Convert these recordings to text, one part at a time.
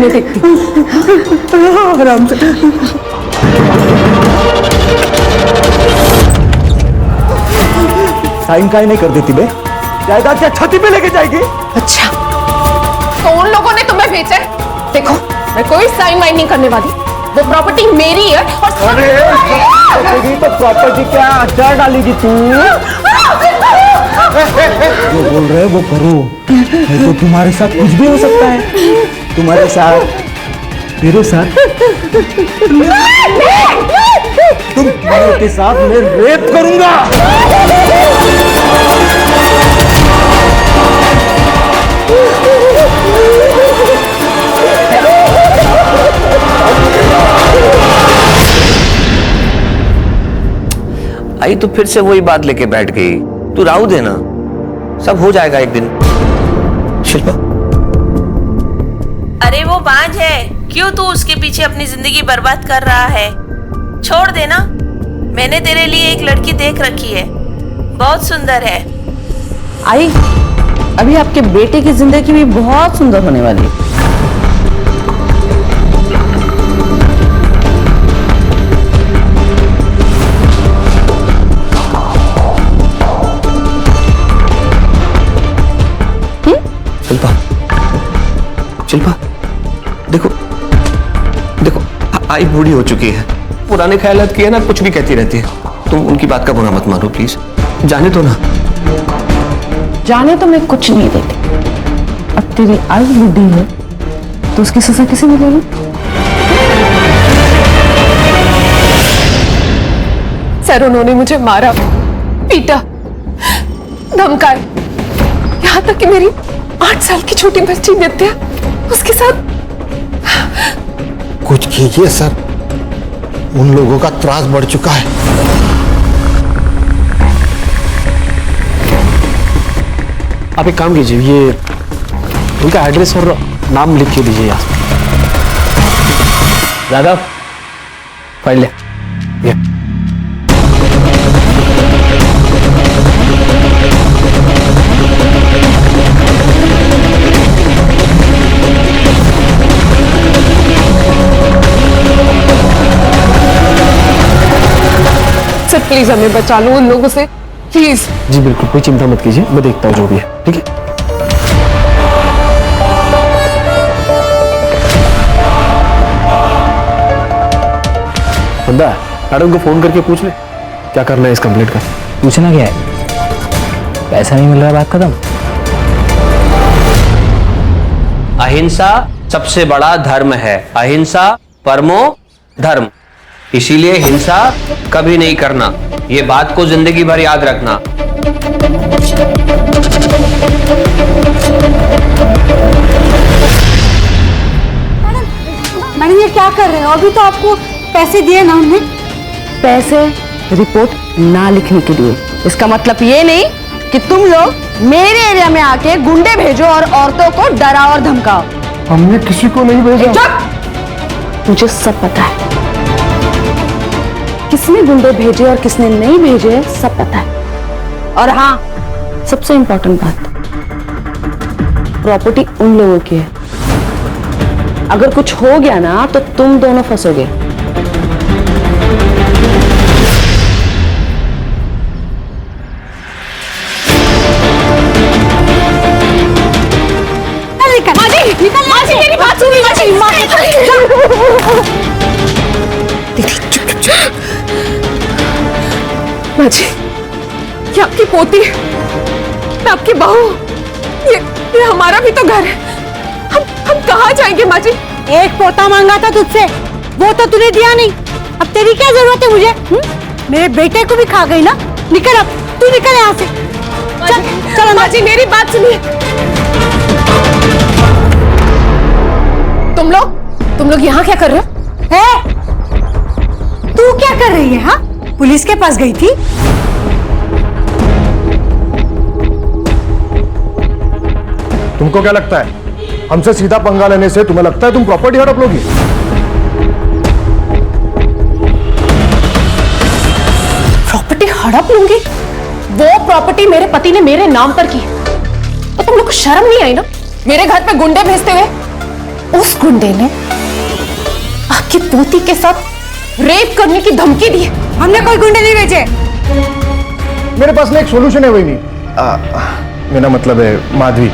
मैं देखती हूँ। आराम से। साइन काहे नहीं कर देती बे? जायदाद क्या छाती पे लेके जाएगी? अच्छा, तो उन लोगों ने तुम्हें भेजा है? देखो, मैं कोई साइन वाइन नहीं करने वाली। वो प्रॉपर्टी मेरी है और अरे तो प्रॉपर्टी क्या अचार डालेगी तू? जो बोल रहे वो करो, नहीं तो तुम्हारे साथ कुछ भी हो सकता है। तुम्हारे साथ, मेरे साथ, तुम्हारे के साथ मैं रेप करूंगा। आई तो फिर से वही बात लेके बैठ गई। तू राहु देना, सब हो जाएगा एक दिन। शिल्पा, अरे वो बांझ है, क्यों तू उसके पीछे अपनी जिंदगी बर्बाद कर रहा है? छोड़ देना। मैंने तेरे लिए एक लड़की देख रखी है, बहुत सुंदर है। आई, अभी आपके बेटे की जिंदगी भी बहुत सुंदर होने वाली है। शिल्पा, शिल्पा, देखो देखो, आई बूढ़ी हो चुकी है, पुराने ख्यालात की है ना, कुछ भी कहती रहती है। तुम उनकी बात का बुरा मत मानो प्लीज, जाने दो ना। जाने तो मैं कुछ नहीं देती। अब तेरी आई बुढ़ी है तो उसकी सजा किसे मिलेगी? सर, उन्होंने मुझे मारा, पीटा, धमकाया, यहाँ तक कि मेरी 8 साल की छोटी बच्ची नित्या, उसके साथ। कुछ कीजिए सर, उन लोगों का त्रास बढ़ चुका है। आप एक काम कीजिए, ये उनका एड्रेस और नाम लिख के दीजिए यहाँ। राघव, फाइल ले। ये सर प्लीज हमें बचा लो उन लोगों से, प्लीज। जी बिल्कुल, कोई चिंता मत कीजिए, मैं देखता हूँ जो भी है, ठीक है? बंदा, मैडम को फोन करके पूछ ले क्या करना है इस कंप्लेंट का। पूछना क्या है? पैसा नहीं मिल रहा, बात खत्म। अहिंसा सबसे बड़ा धर्म है, अहिंसा परमो धर्म। इसीलिए हिंसा कभी नहीं करना, ये बात को जिंदगी भर याद रखना। मैडम ये क्या कर रहे हो? अभी तो आपको पैसे दिए ना हमने। पैसे रिपोर्ट ना लिखने के लिए। इसका मतलब ये नहीं कि तुम लोग मेरे एरिया में आके गुंडे भेजो और औरतों को डराओ और धमकाओ। हमने किसी को नहीं भेजा। चुप! मुझे सब पता है, किसने गुंडे भेजे और किसने नहीं भेजे, सब पता है। और हाँ, सबसे इंपॉर्टेंट बात, प्रॉपर्टी उन लोगों की है। अगर कुछ हो गया ना तो तुम दोनों फंसोगे। माजी, मेरी बात सुनिए। माजी, ये आपकी पोती है, मैं आपकी बहू। ये हमारा भी तो घर है। हम कहाँ जाएंगे माजी? एक पोता मांगा था तुझसे, वो तो तूने दिया नहीं। अब तेरी क्या जरूरत है मुझे? मेरे बेटे को भी खा गई ना। निकल, अब तू निकल यहाँ से। चलो माजी, मेरी बात सुनिए। तुम लोग यहाँ क्या कर रहे हो? है? तू क्या कर रही है? हाँ, पुलिस के पास गई थी? तुमको क्या लगता है हमसे सीधा पंगा लेने से तुम्हें लगता है तुम प्रॉपर्टी हड़प लोगी? प्रॉपर्टी हड़प लूंगी? वो प्रॉपर्टी मेरे पति ने मेरे नाम पर की, तो तुम लोग को शर्म नहीं आई ना मेरे घर पे गुंडे भेजते हुए? उस गुंडे ने आपकी पोती के साथ रेप करने की धमकी दी है। हमने कोई गुंडे नहीं भेजे। मेरे पास में एक सॉल्यूशन है, वही नहीं। मेरा मतलब है माधवी,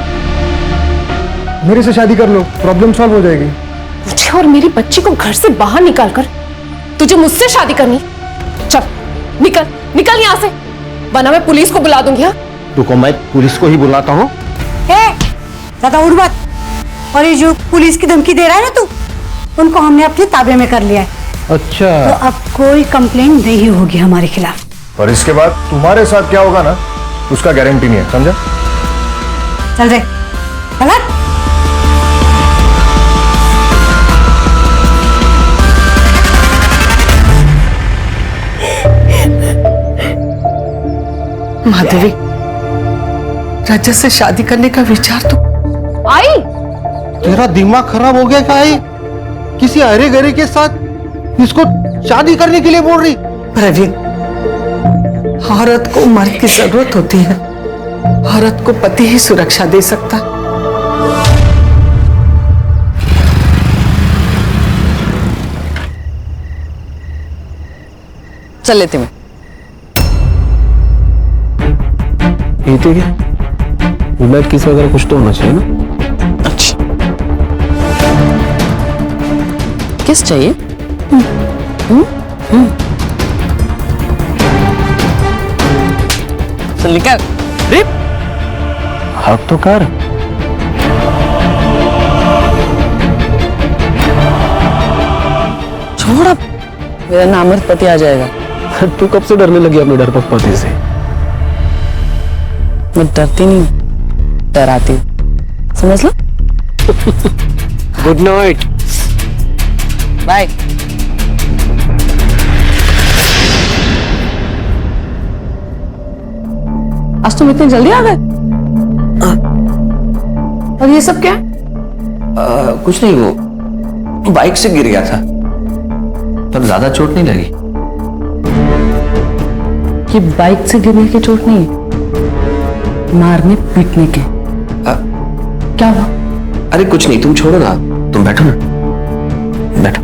मेरे से शादी कर लो, प्रॉब्लम सॉल्व हो जाएगी। मुझे और मेरी बच्ची को घर से बाहर निकालकर तुझे मुझसे शादी करनी? चल निकल निकल यहाँ से, वरना मैं पुलिस को बुला दूंगी। हाँ, रुको, मैं पुलिस को ही बुलाता हूँ। ज्यादा उड़ मत। और ये जो पुलिस की धमकी दे रहा है ना तू, उनको हमने अपने ताबे में कर लिया है। अच्छा, तो अब कोई कंप्लेंट नहीं होगी हमारे खिलाफ। और इसके बाद तुम्हारे साथ क्या होगा ना, उसका गारंटी नहीं है, समझा? चल रे गलत। माधवी, रजत से शादी करने का विचार तो आई? तेरा दिमाग खराब हो गया क्या है? किसी अरे गरे के साथ इसको शादी करने के लिए बोल रही? प्रवीण, औरत को मर्द की जरूरत होती है, औरत को पति ही सुरक्षा दे सकता। चल लेते मैं। ये तो क्या ब्लड किस वगैरह कुछ तो होना चाहिए ना। अच्छा, किस चाहिए? चल निकल। हक तो कर। छोड़ अब, मेरा नामर्द पति आ जाएगा। तू कब से डरने लगी अपने डरपोक पति से? मैं डरती नहीं, डराती हूँ, समझ लो। Good night. बाय। आज तुम इतने जल्दी आ गए? और ये सब क्या? कुछ नहीं, वो बाइक से गिर गया था, पर ज्यादा चोट नहीं लगी। ये बाइक से गिरने की चोट नहीं है, मारने पीटने के। क्या हुआ? अरे कुछ नहीं, तुम छोड़ो ना, तुम बैठो ना, बैठो।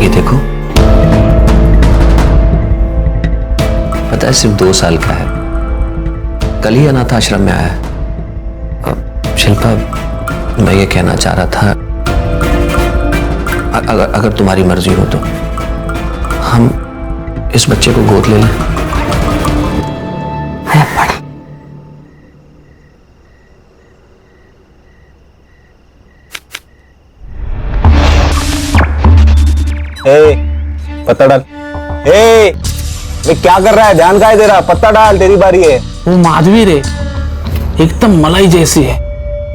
ये देखो, पता है सिर्फ 2 साल का है, कल ही अनाथ आश्रम में आया है। शिल्पा, मैं ये कहना चाह रहा था, अगर तुम्हारी मर्जी हो तो हम इस बच्चे को गोद ले लें। पत्ता डाल। क्या कर रहा है? ध्यान का दे रहा? पत्ता डाल, तेरी बारी है। वो माधवी रे, एकदम मलाई जैसी है,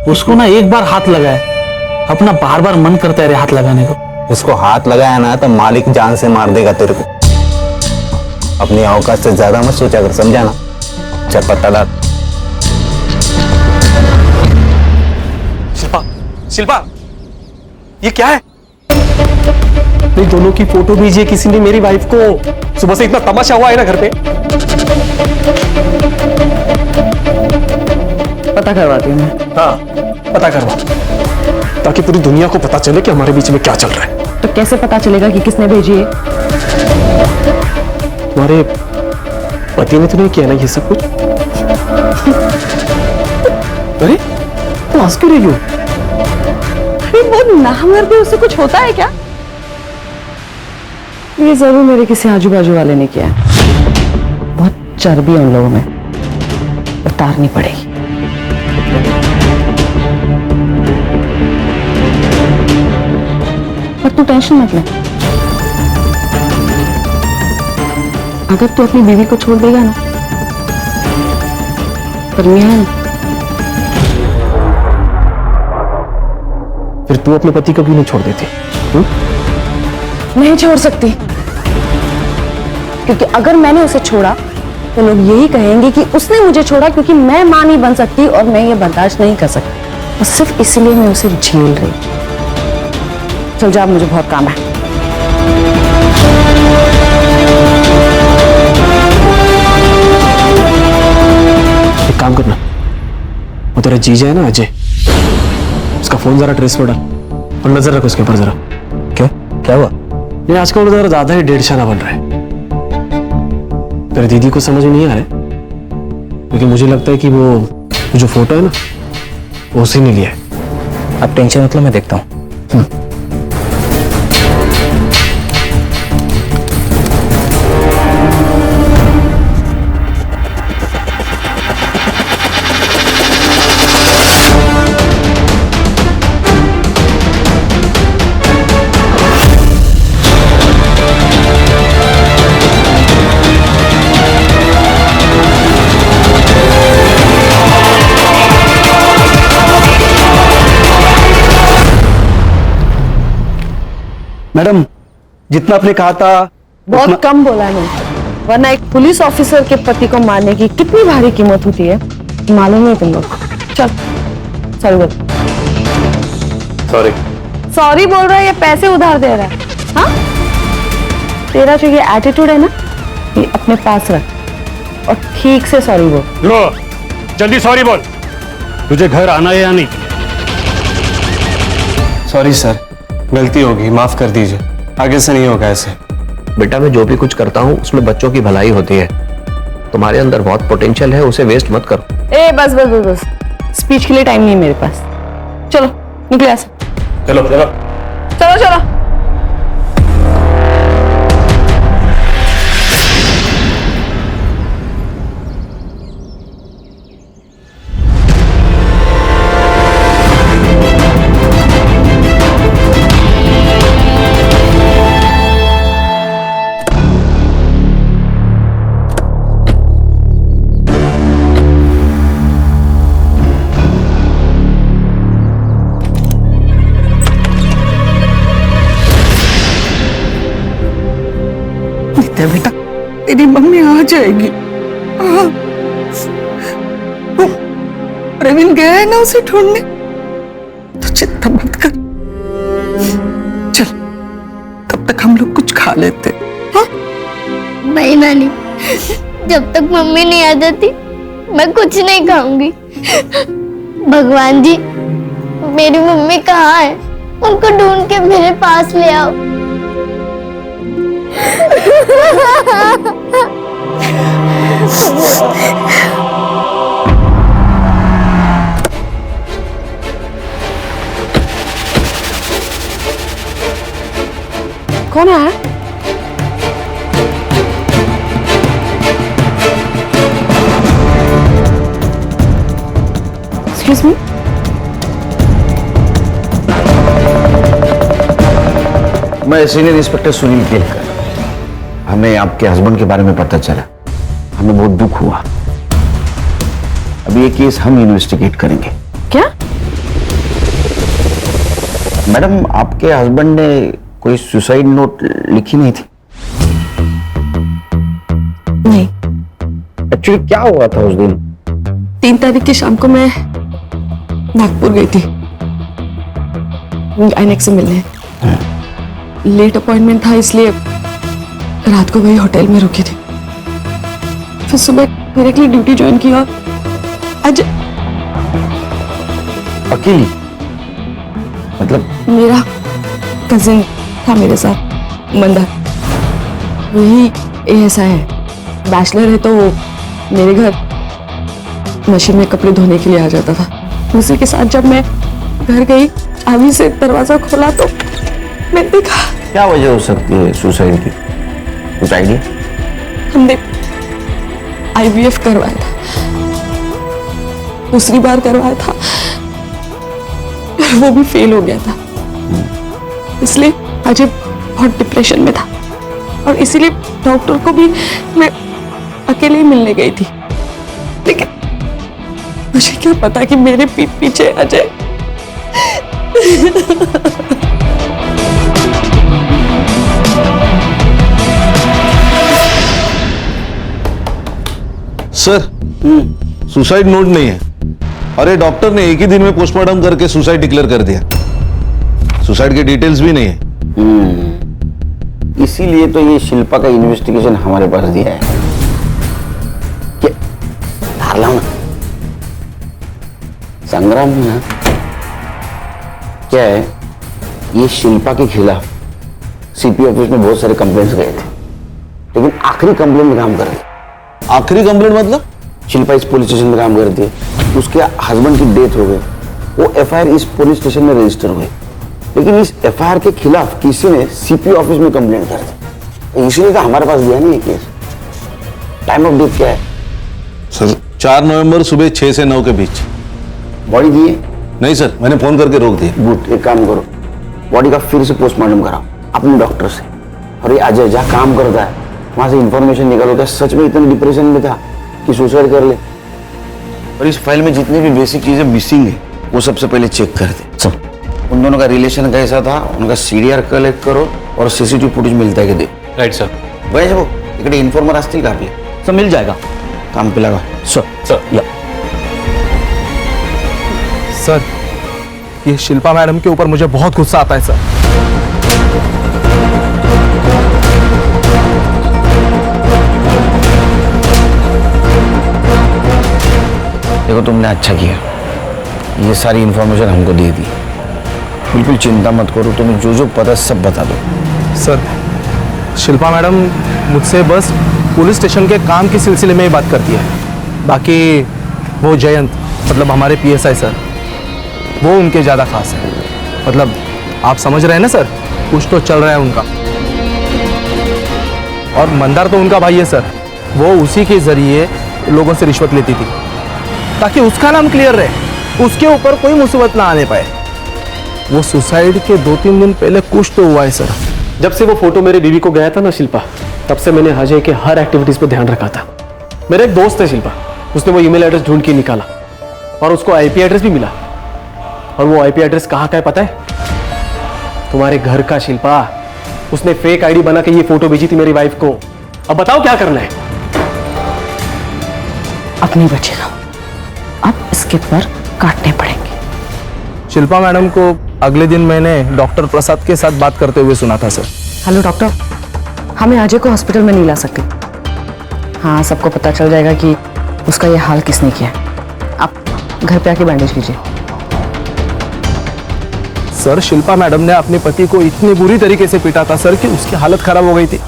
उसको ना एक बार हाथ लगाए अपना बार बार मन करता है रे हाथ लगाने को। उसको हाथ लगाया ना तो मालिक जान से मार देगा तेरे को। अपनी औकात से ज्यादा मत सोचा कर, समझा ना? चल पत्ता डाल। शिल्पा, शिल्पा, ये क्या है? नहीं, दोनों की फोटो भेजिए किसी ने मेरी वाइफ को। सुबह से इतना तमाशा हुआ है ना घर पे। पता करवाती हूँ मैं। हाँ, पता करवा, ताकि पूरी दुनिया को पता चले कि हमारे बीच में क्या चल रहा है। तो कैसे पता चलेगा कि किसने भेजी है? तुम्हारे पति ने तो नहीं किया ना ये सब कुछ? अरे तुम हंस क्यों रही हो? वो नामर्द भी, उससे कुछ होता है क्या? ये जरूर मेरे किसी आजू बाजू वाले ने किया है। बहुत चर्बी है उन लोगों में, उतारनी पड़ेगी। पर तू टेंशन मत ले, अगर तू अपनी बीवी को छोड़ देगा ना, पर मैं फिर तू अपने पति को क्यों नहीं छोड़ देती? नहीं छोड़ सकती, क्योंकि अगर मैंने उसे छोड़ा तो लोग यही कहेंगे कि उसने मुझे छोड़ा क्योंकि मैं मां नहीं बन सकती और मैं ये बर्दाश्त नहीं कर सकती, और सिर्फ इसलिए मैं उसे झेल रही। चल जा, मुझे बहुत काम है। तेरा जीजा है ना अजय, उसका फोन जरा ट्रेस पर डाल और नजर रख उसके ऊपर जरा। क्या क्या हुआ? ये आजकल जरा ज्यादा ही डेढ़शाना बन रहा है। तेरी दीदी को समझ में नहीं आ रहा है, क्योंकि मुझे लगता है कि वो जो फोटो है ना वो उसी ने लिया है। आप टेंशन मतलब, मैं देखता हूँ। मैडम, जितना आपने कहा था बहुत कम बोला नहीं, वरना एक पुलिस ऑफिसर के पति को मारने की कितनी भारी कीमत होती है मालूम है तुम लोग। चल सॉरी बोल। सॉरी बोल रहा है, ये पैसे उधार दे रहा है। हाँ, तेरा जो ये एटीट्यूड है ना, ये अपने पास रख और ठीक से सॉरी बोल। लो जल्दी सॉरी बोल। तुझे घर आना है या नहीं? सॉरी सर, गलती होगी, माफ कर दीजिए, आगे से नहीं होगा ऐसे। बेटा मैं जो भी कुछ करता हूँ उसमें बच्चों की भलाई होती है। तुम्हारे अंदर बहुत पोटेंशियल है, उसे वेस्ट मत करो। ए बस बस बस बस, स्पीच के लिए टाइम नहीं है मेरे पास। चलो निकले ऐसे। चलो चलो चलो चलो। बेटा तेरी मम्मी आ जाएगी। वो प्रवीण गया है ना उसे ढूंढने, तो चिंता मत कर। चल तब तक हम लोग कुछ खा लेते। हाँ? नहीं नानी, जब तक मम्मी नहीं आ जाती मैं कुछ नहीं खाऊंगी। भगवान जी, मेरी मम्मी कहाँ है? उनको ढूंढ के मेरे पास ले आओ। कौन है? Excuse me. मैं सीनियर इंस्पेक्टर सुनील केलकर। हमें आपके हस्बैंड के बारे में पता चला, हमें बहुत दुख हुआ। अभी ये केस हम इन्वेस्टिगेट करेंगे। क्या? मैडम, आपके हस्बैंड ने कोई सुसाइड नोट लिखी नहीं थी? नहीं। एक्चुअली क्या हुआ था उस दिन? 3 तारीख की शाम को मैं नागपुर गई थी गायनेक से मिलने। लेट अपॉइंटमेंट था, इसलिए रात को वही होटल में रुकी थी। फिर सुबह डायरेक्टली ड्यूटी ज्वाइन की और आज अकेली? मतलब मेरा कजिन था मेरे साथ, मंदा। वही ऐसा है, बैचलर है, तो वो मेरे घर मशीन में कपड़े धोने के लिए आ जाता था। उसी के साथ जब मैं घर गई, आगे से दरवाजा खोला तो मैं देखा। क्या वजह हो सकती है सुसाइड की? कुछ आइडिया? हमने IVF करवाया था, दूसरी बार करवाया था, वो भी फेल हो गया था। इसलिए अजय बहुत डिप्रेशन में था और इसीलिए डॉक्टर को भी मैं अकेले ही मिलने गई थी। लेकिन मुझे क्या पता कि मेरे पीठ पीछे अजय सर, सुसाइड नोट नहीं है। अरे डॉक्टर ने एक ही दिन में पोस्टमार्टम करके सुसाइड डिक्लेयर कर दिया। सुसाइड के डिटेल्स भी नहीं है। इसीलिए तो ये शिल्पा का इन्वेस्टिगेशन हमारे पास दिया है। क्या धार लाओ ना? संग्राम ना क्या है, ये शिल्पा के खिलाफ सीपी ऑफिस में बहुत सारे कंप्लेंट्स गए थे, लेकिन आखिरी कंप्लेंट में काम कर रहे। आखिरी कंप्लेंट मतलब? शिल्पा इस पुलिस स्टेशन में काम करती है, उसके हस्बैंड की डेथ हो गई, वो एफआईआर इस पुलिस स्टेशन में रजिस्टर हुई, लेकिन इस एफआईआर के खिलाफ किसी ने सीपी ऑफिस में कंप्लेंट कर दी, इसलिए तो हमारे पास दिया नहीं है केस। टाइम ऑफ डेथ क्या है सर? 4 नवंबर सुबह 6 से 9 के बीच। बॉडी दी है? नहीं सर, मैंने फोन करके रोक दिया। गुड, एक काम करो, बॉडी का फिर से पोस्टमार्टम कराओ अपने डॉक्टर से। और ये अजय जहाँ काम करता है वहां से इंफॉर्मेशन निकालो, क्या सच में इतने डिप्रेशन में था कि सुसाइड कर ले। और इस फाइल में जितनी भी बेसिक चीजें मिसिंग है वो सबसे पहले चेक कर दे। सब उन दोनों का रिलेशन कैसा था, उनका सीडीआर कलेक्ट करो और सीसीटीवी फुटेज मिलता है कि दे। Right sir. वैसे वो इकडे इन्फॉर्मर असतील का आपले? सर मिल जाएगा. काम पे लगा. सर या सर, ये शिल्पा मैडम के ऊपर मुझे बहुत गुस्सा आता है सर. देखो तुमने अच्छा किया, ये सारी इंफॉर्मेशन हमको दे दी. बिल्कुल चिंता मत करो, तुम्हें जो जो पता सब बता दो. सर, शिल्पा मैडम मुझसे बस पुलिस स्टेशन के काम के सिलसिले में ही बात करती है. बाकी वो जयंत, मतलब हमारे पीएसआई सर, वो उनके ज़्यादा खास है. मतलब आप समझ रहे हैं ना सर, कुछ तो चल रहा है उनका. और मंदार तो उनका भाई है सर, वो उसी के जरिए लोगों से रिश्वत लेती थी ताकि उसका नाम क्लियर रहे, उसके ऊपर कोई मुसीबत ना आने पाए. वो सुसाइड के 2-3 दिन पहले कुछ तो हुआ है सर. जब से वो फोटो मेरे बीवी को गया था ना शिल्पा, तब से मैंने अजय के हर एक्टिविटीज पे ध्यान रखा था. मेरा एक दोस्त है शिल्पा, उसने वो ईमेल एड्रेस ढूंढ के निकाला और उसको आईपी एड्रेस भी मिला. और वो आईपी एड्रेस कहाँ का है पता है? तुम्हारे घर का. शिल्पा, उसने फेक आईडी बना के ये फोटो भेजी थी मेरी वाइफ को. अब बताओ क्या करना है? अब नहीं बचेगा, अब इसके पर काटने पड़ेंगे. शिल्पा मैडम को अगले दिन मैंने डॉक्टर प्रसाद के साथ बात करते हुए सुना था सर. हेलो डॉक्टर, हमें अजय को हॉस्पिटल में नहीं ला सकते. हाँ, सबको पता चल जाएगा कि उसका ये हाल किसने किया. आप घर पे आके बैंडेज कीजिए. सर, शिल्पा मैडम ने अपने पति को इतनी बुरी तरीके से पीटा था सर कि उसकी हालत खराब हो गई थी.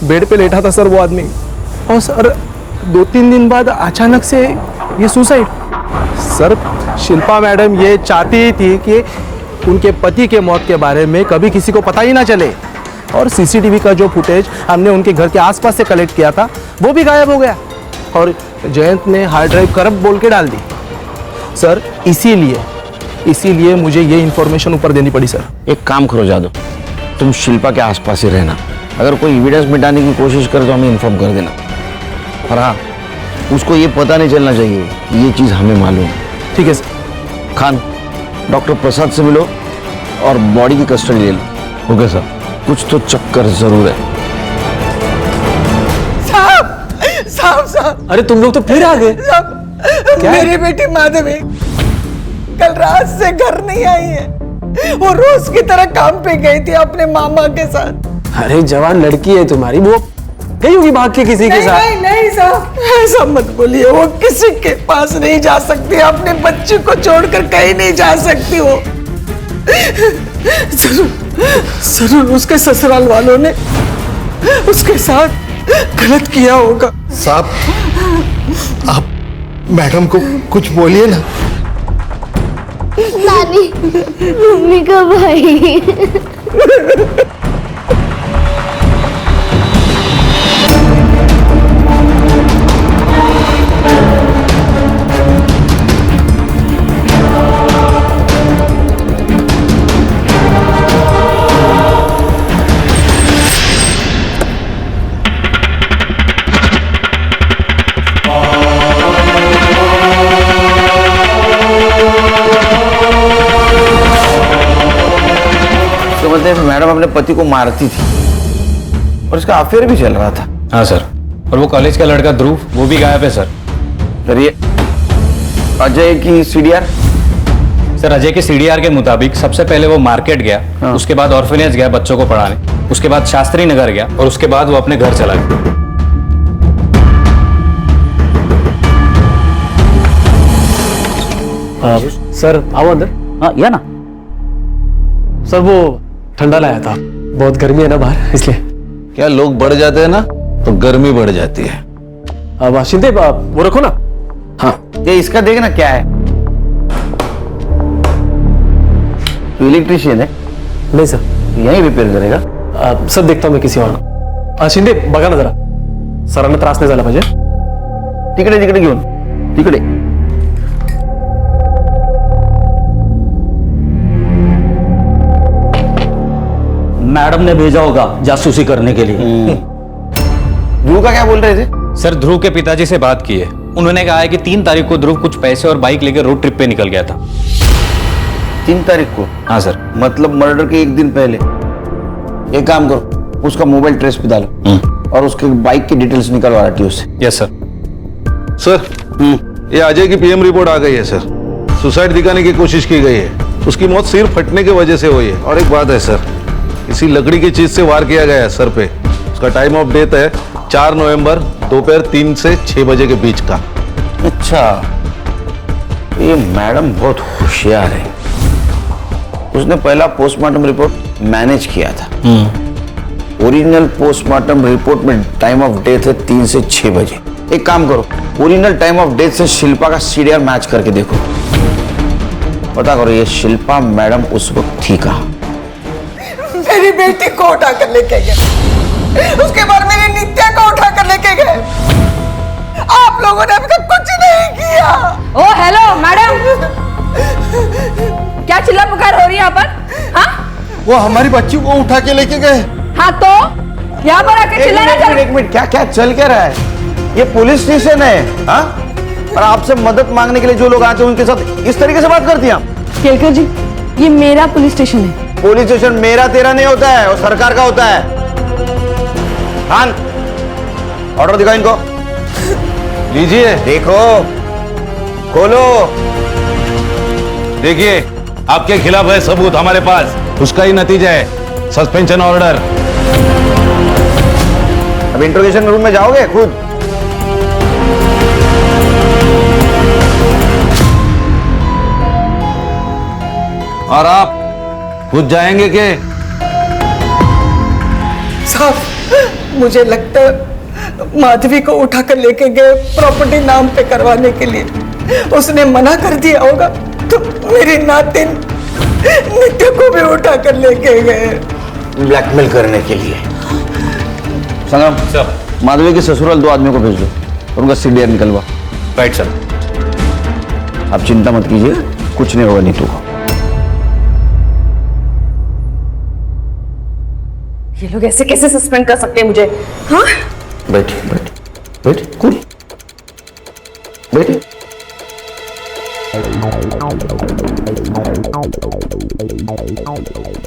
बेड पे लेटा था सर वो आदमी. और सर 2-3 दिन बाद अचानक से ये सुसाइड. सर, शिल्पा मैडम ये चाहती थी कि उनके पति के मौत के बारे में कभी किसी को पता ही ना चले. और सीसीटीवी का जो फुटेज हमने उनके घर के आसपास से कलेक्ट किया था वो भी गायब हो गया. और जयंत ने हार्ड ड्राइव करप्ट बोल के डाल दी. सर, इसीलिए मुझे ये इंफॉर्मेशन ऊपर देनी पड़ी सर. एक काम करो जादव, तुम शिल्पा के आसपास ही रहना. अगर कोई एविडेंस मिटाने की कोशिश करे तो हमें इन्फॉर्म कर देना. और हाँ, उसको ये पता नहीं चलना चाहिए, ये चीज़ हमें मालूम है. ठीक है सर. खान, डॉक्टर प्रसाद से मिलो और बॉडी की कस्टडी ले लो. Okay sir. कुछ तो चक्कर जरूर है. साहब, अरे तुम लोग तो फिर आ गए. मेरी बेटी माधवी कल रात से घर नहीं आई है. वो रोज की तरह काम पे गई थी अपने मामा के साथ. अरे जवान लड़की है तुम्हारी, वो गई होगी भाग के किसी के साथ. नहीं साहब, ऐसा मत बोलिए. वो किसी के पास नहीं जा सकती, अपने बच्चे को छोड़कर कहीं नहीं जा सकती. वो जरूर उसके ससुराल वालों ने उसके साथ गलत किया होगा. साहब, आप मैडम को कुछ बोलिए ना. नानी, मम्मी का भाई. मैडम अपने पति को मारती थी और इसका अफेयर भी चल रहा था. हाँ सर. और वो कॉलेज का लड़का ध्रुव, वो भी गायब है सर. सर, ये अजय की सीडीआर? सर, अजय के सीडीआर के मुताबिक सबसे पहले वो मार्केट गया. हाँ. उसके बाद ऑर्फनेज गया बच्चों को पढ़ाने. उसके बाद शास्त्री नगर गया और उसके बाद वो अपने घर चला गया. सर आओ अंदर। हाँ या ना। सर वो ठंडा लाया था, बहुत गर्मी है ना बाहर, इसलिए। क्या लोग बढ़ जाते हैं ना तो गर्मी बढ़ जाती है। अब शिंदे वो रखो ना। हाँ ये इसका देखना क्या है, तो इलेक्ट्रिशियन है? नहीं सर, यही रिपेयर करेगा। सर देखता हूँ मैं किसी और को। शिंदे बघा ना जरा, सरांना त्रास नाही झाला पाहिजे। तिकडे तिकडे घेऊन, तिकडे। मैडम ने भेजा होगा जासूसी करने के लिए। ध्रुव का क्या बोल रहे थे? सर ध्रुव के पिताजी से बात की है, उन्होंने कहा है कि 3 तारीख को ध्रुव कुछ पैसे और बाइक लेकर रोड ट्रिप पे निकल गया था। 3 तारीख को? हाँ सर। मतलब मर्डर के एक दिन पहले। एक काम करो, उसका मोबाइल ट्रेस पे डालो और उसके बाइक की डिटेल्स निकलवा आरटीओ से। Yes sir. सर ये अजय की पीएम रिपोर्ट आ गई है सर। सुसाइड दिखाने की कोशिश की गई है, उसकी मौत सिर फटने की वजह से हुई है। और एक बात है सर, किसी लकड़ी की चीज से वार किया गया है सर पे। उसका टाइम ऑफ डेथ है 4 नवंबर दोपहर 3 से 6 बजे के बीच का। अच्छा, ये मैडम बहुत होशियार है। उसने पहला पोस्टमार्टम रिपोर्ट मैनेज किया था। ओरिजिनल पोस्टमार्टम रिपोर्ट में टाइम ऑफ डेथ है 3 से 6 बजे। एक काम करो, ओरिजिनल टाइम ऑफ डेथ से शिल्पा का सीडीआर मैच करके देखो, पता करो ये शिल्पा मैडम उस वक्त थी कहाँ। मेरी बेटी को उठा कर लेके गए, उसके बाद मेरी नित्या को उठा कर लेके गए। आप लोगों ने अभी तक कुछ नहीं किया। ओ हेलो मैडम, क्या चिल्ला पुकार हो रही है यहाँ पर? हाँ वो हमारी बच्ची को उठा के लेके गए। हाँ तो यहाँ पर आके चिल्लाना चल। एक मिनट, क्या क्या चल क्या रहा है? ये पुलिस स्टेशन है, हाँ? और आपसे मदद मांगने के लिए जो लोग आते हैं उनके साथ इस तरीके से बात करती हैं आप? केलकर जी, ये मेरा पुलिस स्टेशन है। पुलिस स्टेशन मेरा तेरा नहीं होता है, वो सरकार का होता है। खान, ऑर्डर दिखाओ इनको। लीजिए, देखो, खोलो। देखिए आपके खिलाफ है सबूत हमारे पास, उसका ही नतीजा है सस्पेंशन ऑर्डर। अब इंट्रोगेशन रूम में जाओगे खुद? और आप खुद जाएंगे के? साहब, मुझे लगता है माधवी को उठाकर लेके गए प्रॉपर्टी नाम पे करवाने के लिए। उसने मना कर दिया होगा तो मेरी नातिन नित्य को भी उठा कर लेके गए ब्लैकमेल करने के लिए। संगम सर, माधवी के ससुराल 2 आदमियों को भेज दो, उनका सीडीआर निकलवा। Right sir. आप चिंता मत कीजिए, कुछ नहीं होगा नीतू को। ये लोग ऐसे कैसे सस्पेंड कर सकते हैं मुझे? हाँ बैठिए बैठिए बैठिए, कूल बैठिए।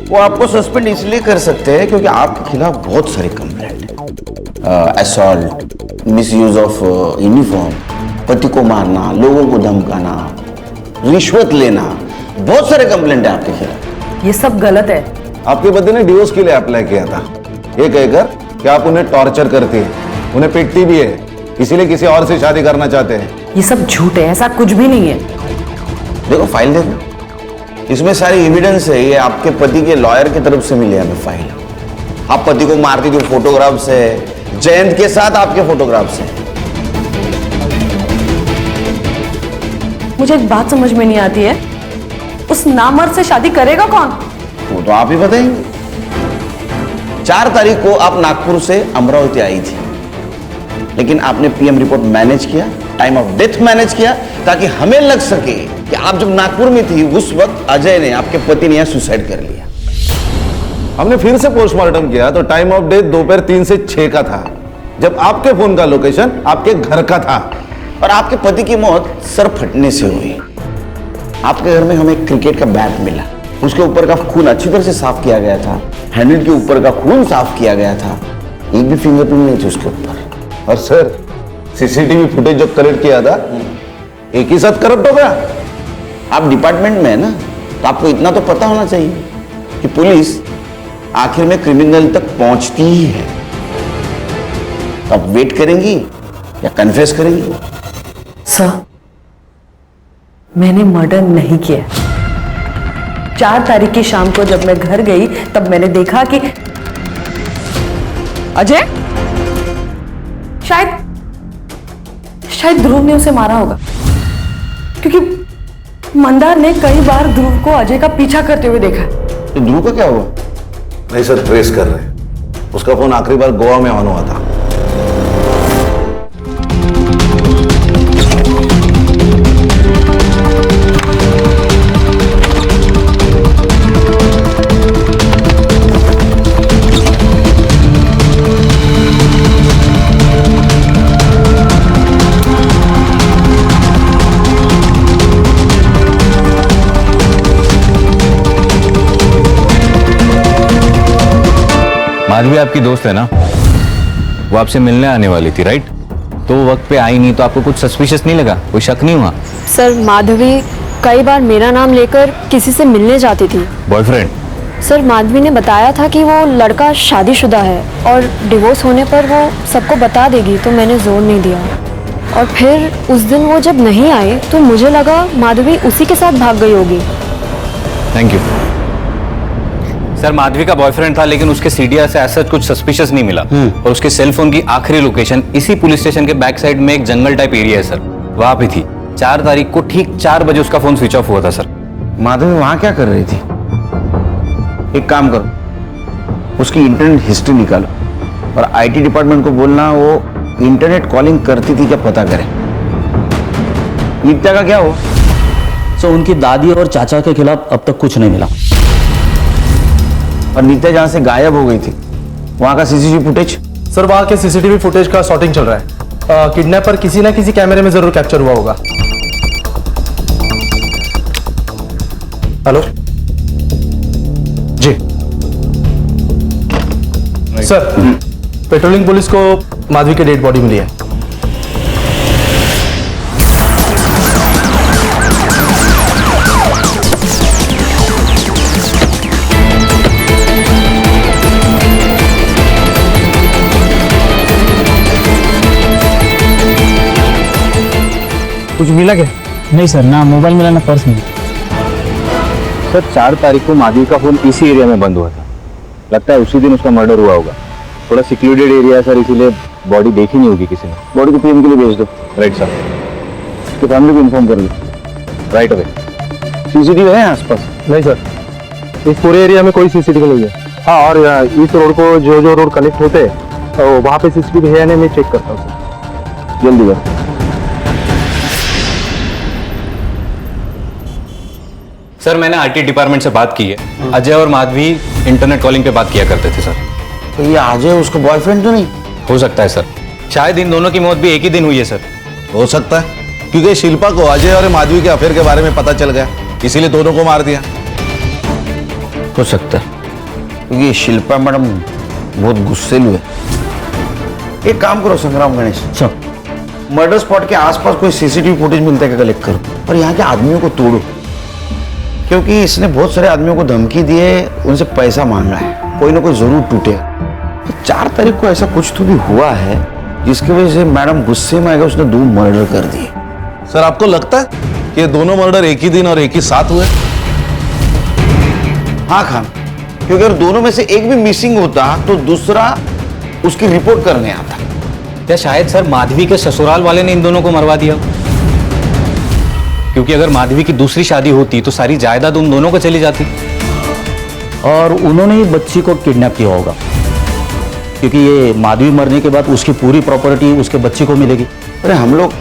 वो आपको सस्पेंड इसलिए कर सकते हैं क्योंकि आपके खिलाफ बहुत सारी कंप्लेंट है। असॉल्ट, मिसयूज ऑफ यूनिफॉर्म, पति को मारना, लोगों को धमकाना, रिश्वत लेना, बहुत सारे कंप्लेंट है आपके खिलाफ। ये सब गलत है। आपके पति ने डिवोर्स के लिए अप्लाई किया था, ये कहकर कि आप उन्हें टॉर्चर करती है, उन्हें पीटती भी है, इसीलिए किसी और से शादी करना चाहते हैं। ये सब झूठ है, ऐसा कुछ भी नहीं है। देखो फाइल देखो, इसमें सारी एविडेंस है। ये आपके पति के लॉयर की तरफ से मिली हमें फाइल। आप पति को मारती थी, फोटोग्राफ्स है, जयंत के साथ आपके फोटोग्राफ्स हैं। मुझे एक बात समझ में नहीं आती है, उस नामर्द से शादी करेगा कौन? वो तो आप ही बताएंगे। 4 तारीख को आप नागपुर से अमरावती आई थी, लेकिन आपने पीएम रिपोर्ट मैनेज किया, टाइम ऑफ डेथ मैनेज किया, ताकि हमें लग सके कि आप जब नागपुर में थी उस वक्त अजय ने, आपके पति ने, यहां सुसाइड कर लिया। हमने फिर से पोस्टमार्टम किया तो टाइम ऑफ डेथ दोपहर 3 से 6 का था, जब आपके फोन का लोकेशन आपके घर का था। और आपके पति की मौत सर फटने से हुई। आपके घर में हमें क्रिकेट का बैट मिला, उसके ऊपर का खून अच्छी तरह से साफ किया गया था, हैंडल के ऊपर का खून साफ किया गया था, एक भी फिंगरप्रिंट नहीं थी उसके ऊपर। और सर सीसीटीवी फुटेज जो कलेक्ट किया था एक ही साथ करप्ट हो गया। आप डिपार्टमेंट में है ना, तो आपको इतना तो पता होना चाहिए कि पुलिस आखिर में क्रिमिनल तक पहुंचती ही है। तो आप वेट करेंगी या कन्फेस करेंगी? सर, मैंने मर्डर नहीं किया। 4 तारीख की शाम को जब मैं घर गई तब मैंने देखा कि अजय शायद ध्रुव ने उसे मारा होगा, क्योंकि मंदार ने कई बार ध्रुव को अजय का पीछा करते हुए देखा। तो ध्रुव का क्या हुआ? नहीं सर, ट्रेस कर रहे हैं। उसका फोन आखिरी बार गोवा में ऑन हुआ था। माधवी आपकी दोस्त है ना, वो आपसे मिलने आने वाली थी राइट? तो वो वक्त पे आई नहीं तो आपको कुछ सस्पिशियस नहीं लगा? कोई शक नहीं हुआ? सर माधवी कई बार मेरा नाम लेकर किसी से मिलने जाती थी। बॉयफ्रेंड? सर माधवी ने बताया था कि वो लड़का शादीशुदा है और डिवोर्स होने पर वो सबको बता देगी, तो मैंने जोर नहीं दिया। और फिर उस दिन वो जब नहीं आए तो मुझे लगा माधवी उसी के साथ भाग गई होगी। Thank you sir. माधवी का बॉयफ्रेंड था लेकिन उसके सीडीआर से ऐसा कुछ सस्पिशियस नहीं मिला और उसके सेल फोन की आखिरी लोकेशन इसी पुलिस स्टेशन के बैक साइड में एक जंगल टाइप एरिया है सर, वहां पे थी। 4 तारीख को ठीक 4 बजे उसका फोन स्विच ऑफ हुआ था सर। माधवी वहां क्या कर रही थी? एक काम करो, उसकी इंटरनेट हिस्ट्री निकालो और आईटी डिपार्टमेंट को बोलना वो इंटरनेट कॉलिंग करती थी क्या पता करें। नित्या का क्या हुआ? सो उनकी दादी और चाचा के खिलाफ अब तक कुछ नहीं मिला। और नित्या जहां से गायब हो गई थी वहां का सीसीटीवी फुटेज? सर वहां के सीसीटीवी फुटेज का सॉर्टिंग चल रहा है। किडनैपर किसी ना किसी कैमरे में जरूर कैप्चर हुआ होगा। हेलो जी सर, पेट्रोलिंग पुलिस को माधवी की डेड बॉडी मिली है। कुछ मिला क्या? नहीं सर, ना मोबाइल मिला ना पर्स मिला। सर 4 तारीख को माधवी का फोन इसी एरिया में बंद हुआ था, लगता है उसी दिन उसका मर्डर हुआ होगा। थोड़ा सिक्योरिटेड एरिया है सर, इसीलिए बॉडी देखी नहीं होगी किसी ने। बॉडी को पीएम के लिए भेज दो। Right sir. उसकी फैमिली को इन्फॉर्म कर लो। Right away. सीसीटीवी है आसपास? नहीं सर, इस पूरे एरिया में कोई सीसीटीवी नहीं है। हाँ, और इस रोड को जो रोड कनेक्ट होते हैं तो वहाँ पे सीसीटीवी है या नहीं मैं चेक करता हूँ सर। जल्दी कर। सर मैंने आईटी डिपार्टमेंट से बात की है। अजय और माधवी इंटरनेट कॉलिंग पे बात किया करते थे सर। तो ये अजय उसका बॉयफ्रेंड तो नहीं हो सकता है सर, शायद इन दोनों की मौत भी एक ही दिन हुई है सर। हो सकता है, क्योंकि शिल्पा को अजय और माधवी के अफेयर के बारे में पता चल गया, इसीलिए दोनों को मार दिया। हो सकता है, क्योंकि शिल्पा मैडम बहुत गुस्सेलू है। एक काम करो संग्राम गणेश, मर्डर स्पॉट के आसपास कोई सीसीटीवी फुटेज मिलता है क्या कलेक्ट करो और यहाँ के आदमियों को तोड़ो, क्योंकि इसने बहुत सारे आदमियों को धमकी दी है, उनसे पैसा मांगा है, कोई ना कोई जरूर टूटेगा। तो 4 तारीख को ऐसा कुछ तो भी हुआ है जिसकी वजह से मैडम गुस्से में आएगा, उसने 2 मर्डर कर दिए। सर आपको लगता है कि ये दोनों मर्डर एक ही दिन और एक ही साथ हुए? हाँ खान, क्योंकि अगर दोनों में से एक भी मिसिंग होता तो दूसरा उसकी रिपोर्ट करने आता। या शायद सर माधवी के ससुराल वाले ने इन दोनों को मरवा दिया, क्योंकि अगर माधवी की दूसरी शादी होती तो सारी जायदाद उन दोनों को चली जाती। और उन्होंने ही बच्ची को किडनैप किया होगा, क्योंकि ये माधवी मरने के बाद उसकी पूरी प्रॉपर्टी उसके बच्चे को मिलेगी। अरे हम लोग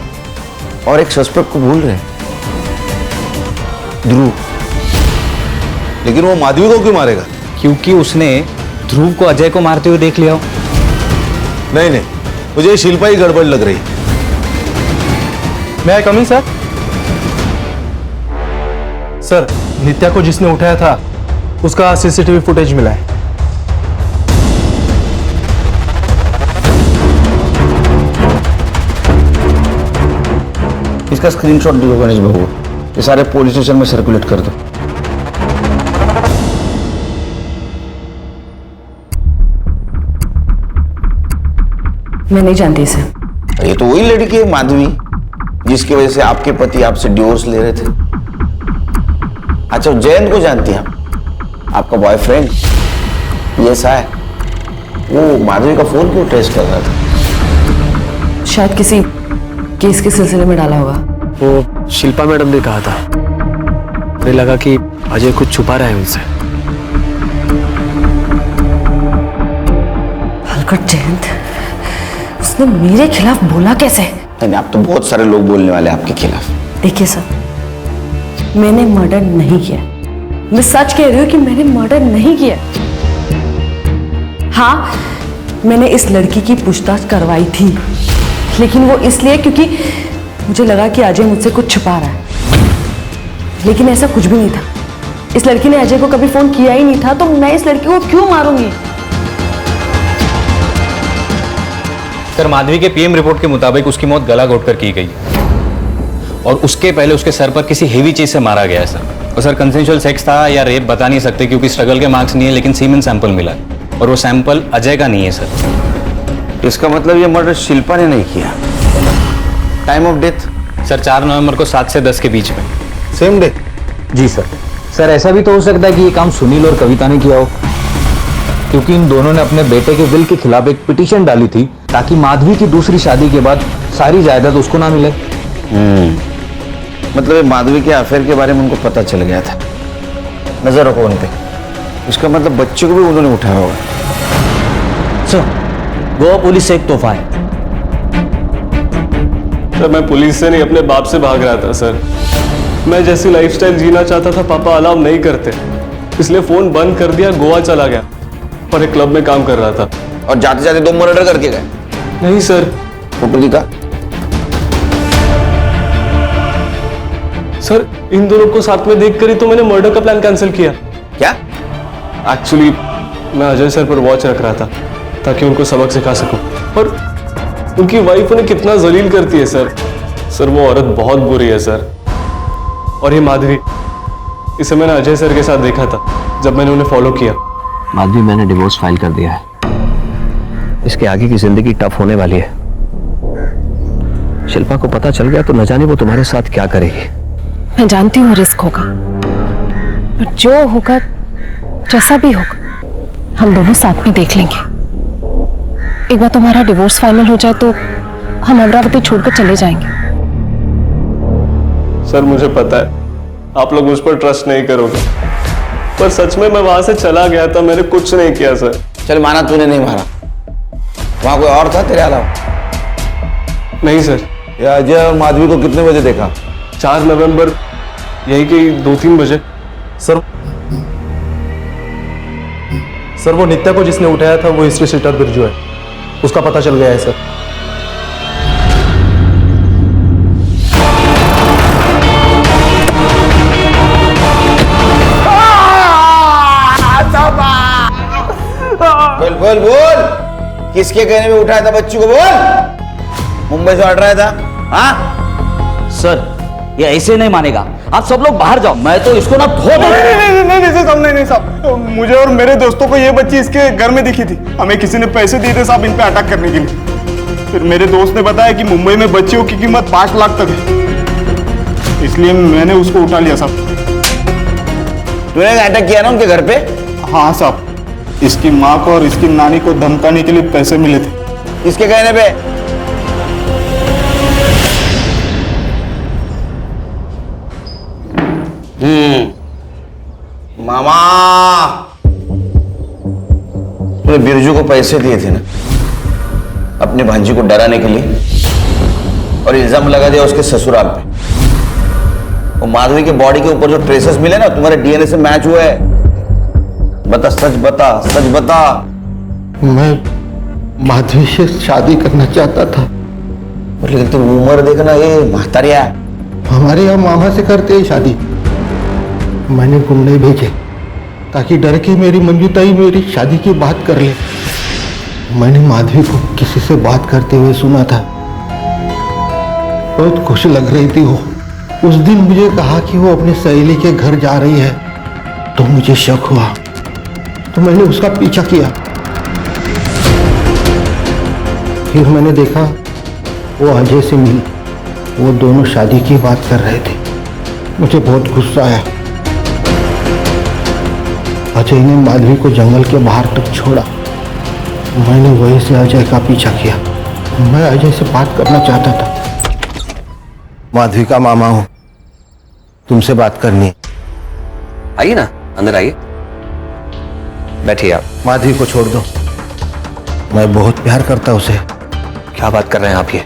और एक सस्पेक्ट को भूल रहे हैं, ध्रुव। लेकिन वो माधवी को क्यों मारेगा? क्योंकि उसने ध्रुव को अजय को मारते हुए देख लिया हो। नहीं, मुझे शिल्पा ही गड़बड़ लग रही। मैं कमिंग सर। सर नित्या को जिसने उठाया था उसका सीसीटीवी फुटेज मिला है। इसका स्क्रीनशॉट दे दो गणेश बाबू, ये सारे पुलिस स्टेशन में सर्कुलेट कर दो। मैं नहीं जानती इसे। ये तो वही लड़की है माधवी जिसकी वजह से आपके पति आपसे डिवोर्स ले रहे थे। अच्छा, जयंत को जानती हैं आप? आपका बॉयफ्रेंड PSI, वो माधवी का फोन क्यों ट्रेस कर रहा था? शायद किसी केस के सिलसिले में डाला होगा। वो शिल्पा मैडम ने कहा था, मुझे लगा कि अजय कुछ छुपा रहा है उनसे। हलकट जयंत, उसने मेरे खिलाफ बोला कैसे? नहीं, आप तो बहुत सारे लोग बोलने वाले हैं आपके खिलाफ। देखिए सर, मैंने मर्डर नहीं किया। मैं सच कह रही हूँ कि मैंने मर्डर नहीं किया। हाँ, मैंने इस लड़की की पूछताछ करवाई थी, लेकिन वो इसलिए क्योंकि मुझे लगा कि अजय मुझसे कुछ छुपा रहा है। लेकिन ऐसा कुछ भी नहीं था। इस लड़की ने अजय को कभी फोन किया ही नहीं था, तो मैं इस लड़की को क्यों मारूंगी? सर, माधवी के PM रिपोर्ट के मुताबिक उसकी मौत गला घोटकर की गई और उसके पहले उसके सर पर किसी हेवी चीज से मारा गया है सर। और सर, कंसेंशुअल सेक्स था या रेप बता नहीं सकते क्योंकि स्ट्रगल के मार्क्स नहीं है, लेकिन सीमेन सैंपल मिला है और वो सैंपल अजय का नहीं है सर। इसका मतलब ये मर्डर शिल्पा ने नहीं किया। Time of death? सर, 4 नवंबर को 7 से 10 के बीच में। Same day? जी सर। सर, ऐसा भी तो हो सकता है कि ये काम सुनील और कविता ने किया हो, क्योंकि इन दोनों ने अपने बेटे के विल के खिलाफ एक पिटीशन डाली थी ताकि माधवी की दूसरी शादी के बाद सारी जायदाद उसको ना मिले। मतलब ये माधवी के अफेयर के बारे में उनको पता चल गया था। नजर रखो उन पे। इसका मतलब बच्चे को भी उन्होंने उठाया होगा। सर, गोवा पुलिस से एक तोहफा है। सर, मैं पुलिस से नहीं अपने बाप से भाग रहा था सर। मैं जैसी लाइफस्टाइल जीना चाहता था पापा अलाउ नहीं करते, इसलिए फोन बंद कर दिया, गोवा चला गया और एक क्लब में काम कर रहा था। और जाते जाते 2 मर्डर करके गए? नहीं सर। फोटो दिखा। सर, इन दोनों को साथ में देखकर ही तो मैंने मर्डर का प्लान कैंसिल किया। क्या? एक्चुअली मैं अजय सर पर वॉच रख रहा था ताकि उनको सबक सिखा सकूं, और उनकी वाइफ उन्हें कितना जलील करती है सर। सर, वो औरत बहुत बुरी है सर। और ये माधवी, इसे मैंने अजय सर के साथ देखा था जब मैंने उन्हें फॉलो किया। माधवी, मैंने डिवोर्स फाइल कर दिया है। इसके आगे की जिंदगी टफ होने वाली है। शिल्पा को पता चल गया तो न जाने वो तुम्हारे साथ क्या करेगी। मैं जानती हूँ रिस्क होगा, पर जो होगा, जैसा भी होगा, हम दोनों साथ में देख लेंगे। एक बार तुम्हारा डिवोर्स फाइनल हो जाए तो हम अमरावती छोड़कर चले जाएंगे। सर, मुझे पता है आप लोग मुझ पर ट्रस्ट नहीं करोगे, पर सच में मैं वहां से चला गया था, मैंने कुछ नहीं किया सर। चल, माना तूने नहीं मारा, वहां कोई और था तेरे अलावा? नहीं सर। ये अजय और माधवी को कितने बजे देखा? 4 नवंबर यही कि 2-3 बजे। सर, वो नित्या को जिसने उठाया था वो हिस्ट्री शीटर बिरजू है, उसका पता चल गया है सर। बोल बोल बोल, किसके कहने में उठाया था बच्ची को? बोल। मुंबई से हट रहा था? हाँ सर, ये ऐसे नहीं मानेगा। आप सब लोग बाहर जाओ, मैं तो इसको ना धो दूं। नहीं साहब, मुझे और मेरे दोस्तों को ये बच्ची इसके घर में दिखी थी। हमें किसी ने पैसे दिए थे साहब इन पे अटैक करने के लिए। फिर मेरे दोस्त ने बताया कि मुंबई में बच्चियों की कीमत 5 लाख तक है, इसलिए मैंने उसको उठा लिया साहब। तूने अटैक किया ना उनके घर पे? हाँ साहब, इसकी माँ को और इसकी नानी को धमकाने के लिए पैसे मिले थे। इसके कहने पे? मामा, तूने बिरजू को पैसे दिए थे ना अपने भांजी को डराने के लिए, और इल्जाम लगा दिया उसके ससुराल पे। वो माधवी के बॉडी के ऊपर जो ट्रेसेस मिले ना तुम्हारे DNA से मैच हुए। बता, सच बता, सच बता। मैं माधवी से शादी करना चाहता था, लेकिन तुम उम्र देखना, ये महतारिया। हमारे यहाँ मामा से करते हैं शादी। मैंने गुंडे भेजे ताकि डर के मेरी मंजूताई मेरी शादी की बात कर ले। मैंने माधवी को किसी से बात करते हुए सुना था, बहुत खुश लग रही थी वो। उस दिन मुझे कहा कि वो अपनी सहेली के घर जा रही है, तो मुझे शक हुआ, तो मैंने उसका पीछा किया। फिर मैंने देखा वो अजय से मिली, वो दोनों शादी की बात कर रहे थे। मुझे बहुत गुस्सा आया। अजय ने माधवी को जंगल के बाहर तक छोड़ा। मैंने वहीं से अजय का पीछा किया। मैं अजय से बात करना चाहता था। माधवी का मामा हूं, तुमसे बात करनी है। आइए ना, अंदर आइए, बैठिए आप। माधवी को छोड़ दो, मैं बहुत प्यार करता उसे। क्या बात कर रहे हैं आप ये?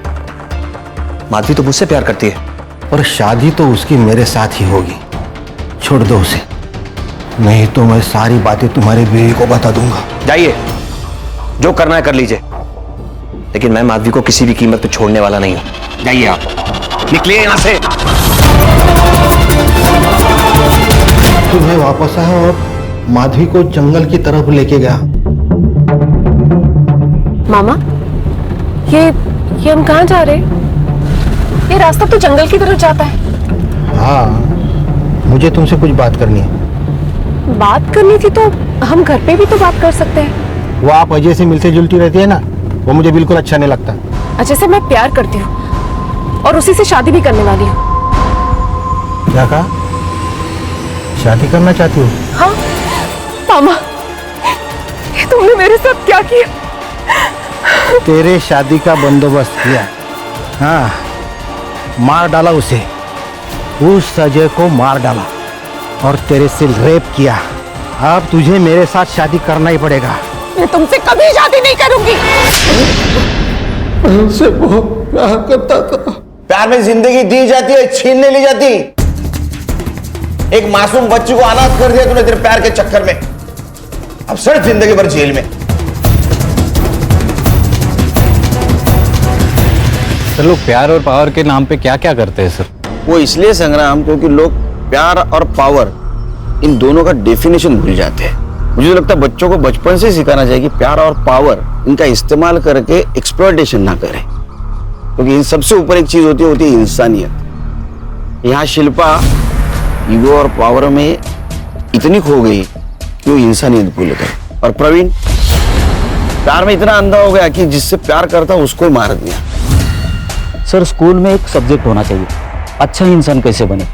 माधवी तो मुझसे प्यार करती है। और शादी तो उसकी मेरे साथ ही होगी। छोड़ दो उसे, नहीं तो मैं सारी बातें तुम्हारे बीवी को बता दूंगा। जाइए, जो करना है कर लीजिए, लेकिन मैं माधवी को किसी भी कीमत पे छोड़ने वाला नहीं हूं। जाइए आप, निकलिए यहां से। तो मैं वापस आया और माधवी को जंगल की तरफ लेके गया। मामा, ये हम कहाँ जा रहे हैं? ये रास्ता तो जंगल की तरफ जाता है। हाँ, मुझे तुमसे कुछ बात करनी है। बात करनी थी तो हम घर पे भी तो बात कर सकते हैं। वो आप अजय से मिलती जुलती रहती है ना, वो मुझे बिल्कुल अच्छा नहीं लगता। अजय से मैं प्यार करती हूँ और उसी से शादी भी करने वाली हूँ। क्या कहा? शादी करना चाहती हो? हाँ मामा, ये तुमने मेरे साथ क्या किया? तेरे शादी का बंदोबस्त किया। हाँ, मार डाला उसे, उस अजय को मार डाला और तेरे से रेप किया। अब तुझे मेरे साथ शादी करना ही पड़ेगा। मैं तुमसे कभी शादी नहीं करूंगी। मैं उससे बहुत प्यार करता था। प्यार में जिंदगी दी जाती है, छीन नहीं ली जाती। एक मासूम बच्ची को अनाथ कर दिया तूने तेरे प्यार के चक्कर में। अब सिर्फ जिंदगी भर जेल में। सर, लोग प्यार और पावर के नाम पे क्या क्या करते हैं सर? वो इसलिए संग्राम, क्योंकि लोग प्यार और पावर इन दोनों का डेफिनेशन भूल जाते हैं। मुझे तो लगता है बच्चों को बचपन से सिखाना चाहिए कि प्यार और पावर इनका इस्तेमाल करके एक्सप्लॉयटेशन ना करें, क्योंकि इन सबसे ऊपर एक चीज होती है इंसानियत। यहाँ शिल्पा ईगो और पावर में इतनी खो गई कि वो इंसानियत भूल गए। और प्रवीण प्यार में इतना अंधा हो गया कि जिससे प्यार करता उसको ही मार दिया। सर, स्कूल में एक सब्जेक्ट होना चाहिए, अच्छा इंसान कैसे बने।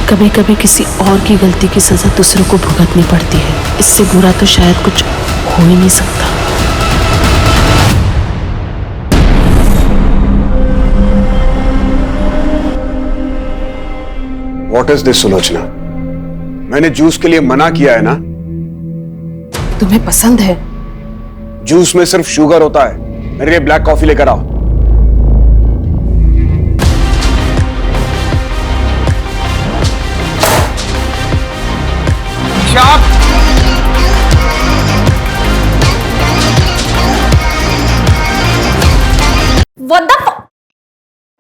कभी कभी किसी और की गलती की सजा दूसरों को भुगतनी पड़ती है। इससे बुरा तो शायद कुछ हो ही नहीं सकता। What is this, Sulochana? मैंने जूस के लिए मना किया है ना? तुम्हें पसंद है? जूस में सिर्फ शुगर होता है। मेरे लिए ब्लैक कॉफी लेकर आओ।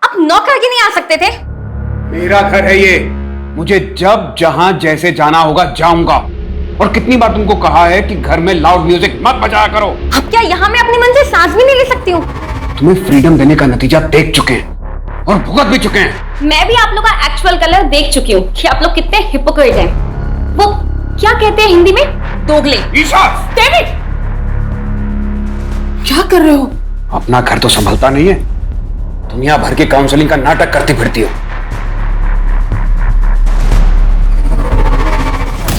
आप नॉक करके नहीं आ सकते थे? मेरा घर है ये, मुझे जब जहां जैसे जाना होगा जाऊंगा। और कितनी बार तुमको कहा है कि घर में लाउड म्यूजिक मत बजाया करो। अब क्या यहाँ मैं अपनी मन से सांस भी नहीं ले सकती हूँ? तुम्हें फ्रीडम देने का नतीजा देख चुके हैं और भुगत भी चुके हैं। मैं भी आप लोग का एक्चुअल कलर देख चुकी हूँ कि आप लोग कितने हिपोक्रेट हैं। वो क्या कहते हैं हिंदी में, दोगले। डेविड, क्या कर रहे हो? अपना घर तो संभलता नहीं है, दुनिया भर की काउंसलिंग का नाटक करती फिरती हो।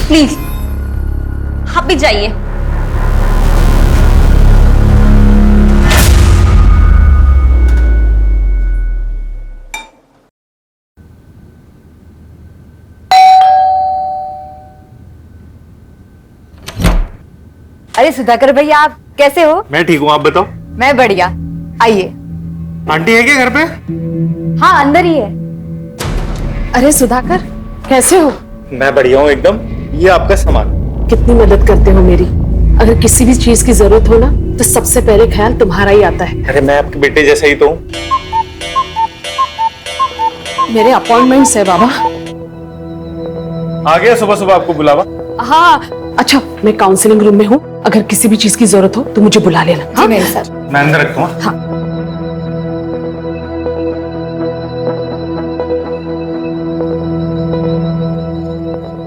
प्लीज आप भी जाइए। अरे सुधाकर भैया, आप कैसे हो? मैं ठीक हूँ, आप बताओ। मैं बढ़िया। आइए। आंटी है क्या घर पे? हाँ, अंदर ही है। अरे सुधाकर, कैसे हो? मैं बढ़िया हूँ एकदम। ये आपका सामान। कितनी मदद करते हो मेरी। अगर किसी भी चीज की जरूरत हो ना, तो सबसे पहले ख्याल तुम्हारा ही आता है। अरे मैं आपके बेटे जैसा ही तो हूँ। मेरे अपॉइंटमेंट्स है बाबा। आ गया सुबह सुबह आपको बुलावा। हाँ, अच्छा मैं काउंसलिंग रूम में हूँ, अगर किसी भी चीज की जरूरत हो तो मुझे बुला लेना। जी मेरे सर। मैं अंदर रखता हूँ। हाँ।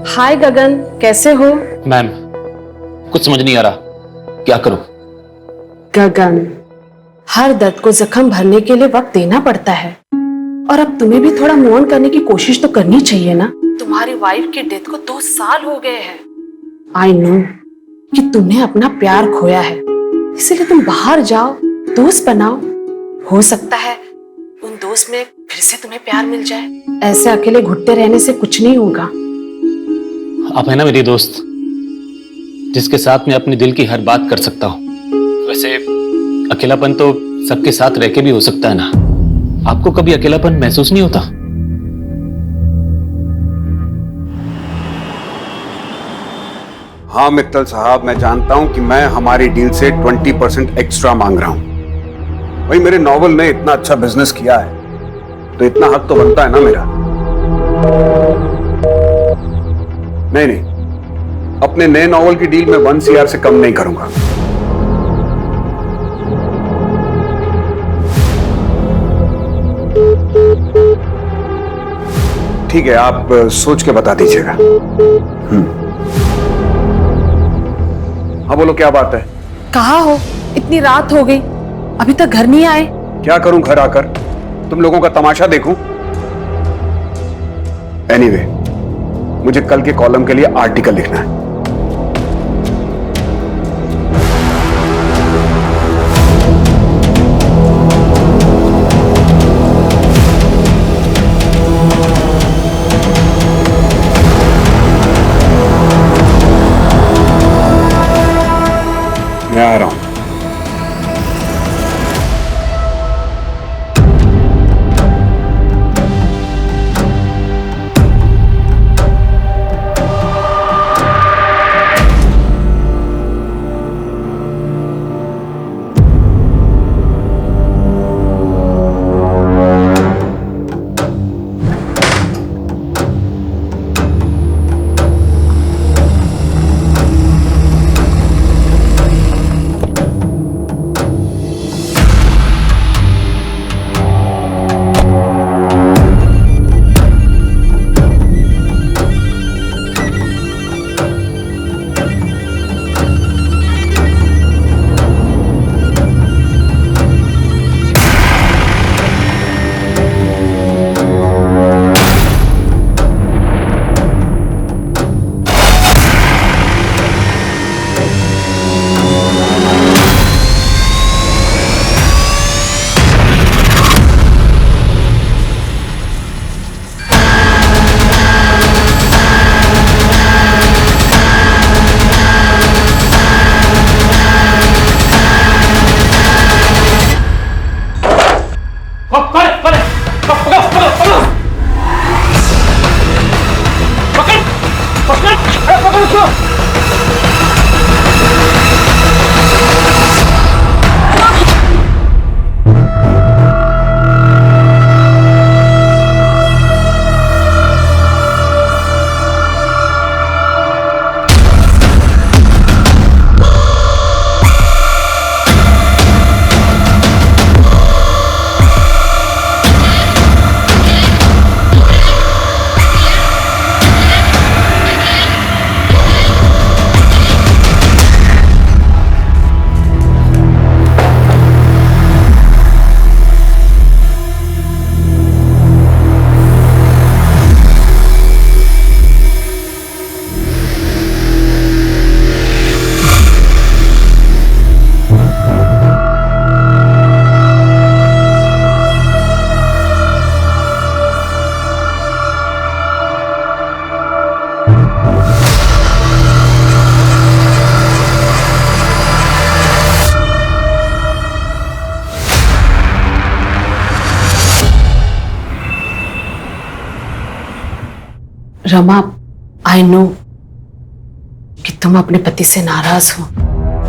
हाय गगन, कैसे हो? मैम, कुछ समझ नहीं आ रहा, क्या करूं? गगन, हर दर्द को जख्म भरने के लिए वक्त देना पड़ता है, और अब तुम्हें भी थोड़ा मूव ऑन करने की कोशिश तो करनी चाहिए ना। तुम्हारी वाइफ की डेथ को 2 साल हो गए हैं। आई नो कि तुमने अपना प्यार खोया है, इसीलिए तुम बाहर जाओ, दोस्त बनाओ। हो सकता है उन दोस्त में फिर से तुम्हें प्यार मिल जाए। ऐसे अकेले घुटते रहने से कुछ नहीं होगा। आप है ना मेरी दोस्त, जिसके साथ मैं अपने दिल की हर बात कर सकता हूँ। वैसे अकेलापन तो सबके साथ रह के भी हो सकता है ना। आपको कभी अकेलापन महसूस नहीं होता? हाँ मित्तल साहब, मैं जानता हूं कि मैं हमारी डील से 20% एक्स्ट्रा मांग रहा हूं। भाई मेरे नॉवल ने इतना अच्छा बिजनेस किया है तो इतना हक तो बनता है ना मेरा। नहीं, अपने नए नॉवल की डील में 1 CR से कम नहीं करूंगा। ठीक है, आप सोच के बता दीजिएगा। हाँ बोलो, क्या बात है? कहाँ हो? इतनी रात हो गई, अभी तक घर नहीं आए। क्या करूं घर आकर? तुम लोगों का तमाशा देखूं? एनीवे, मुझे कल के कॉलम के लिए आर्टिकल लिखना है। मैं आ रहा हूं। रमा, आई नो कि तुम अपने पति से नाराज हो,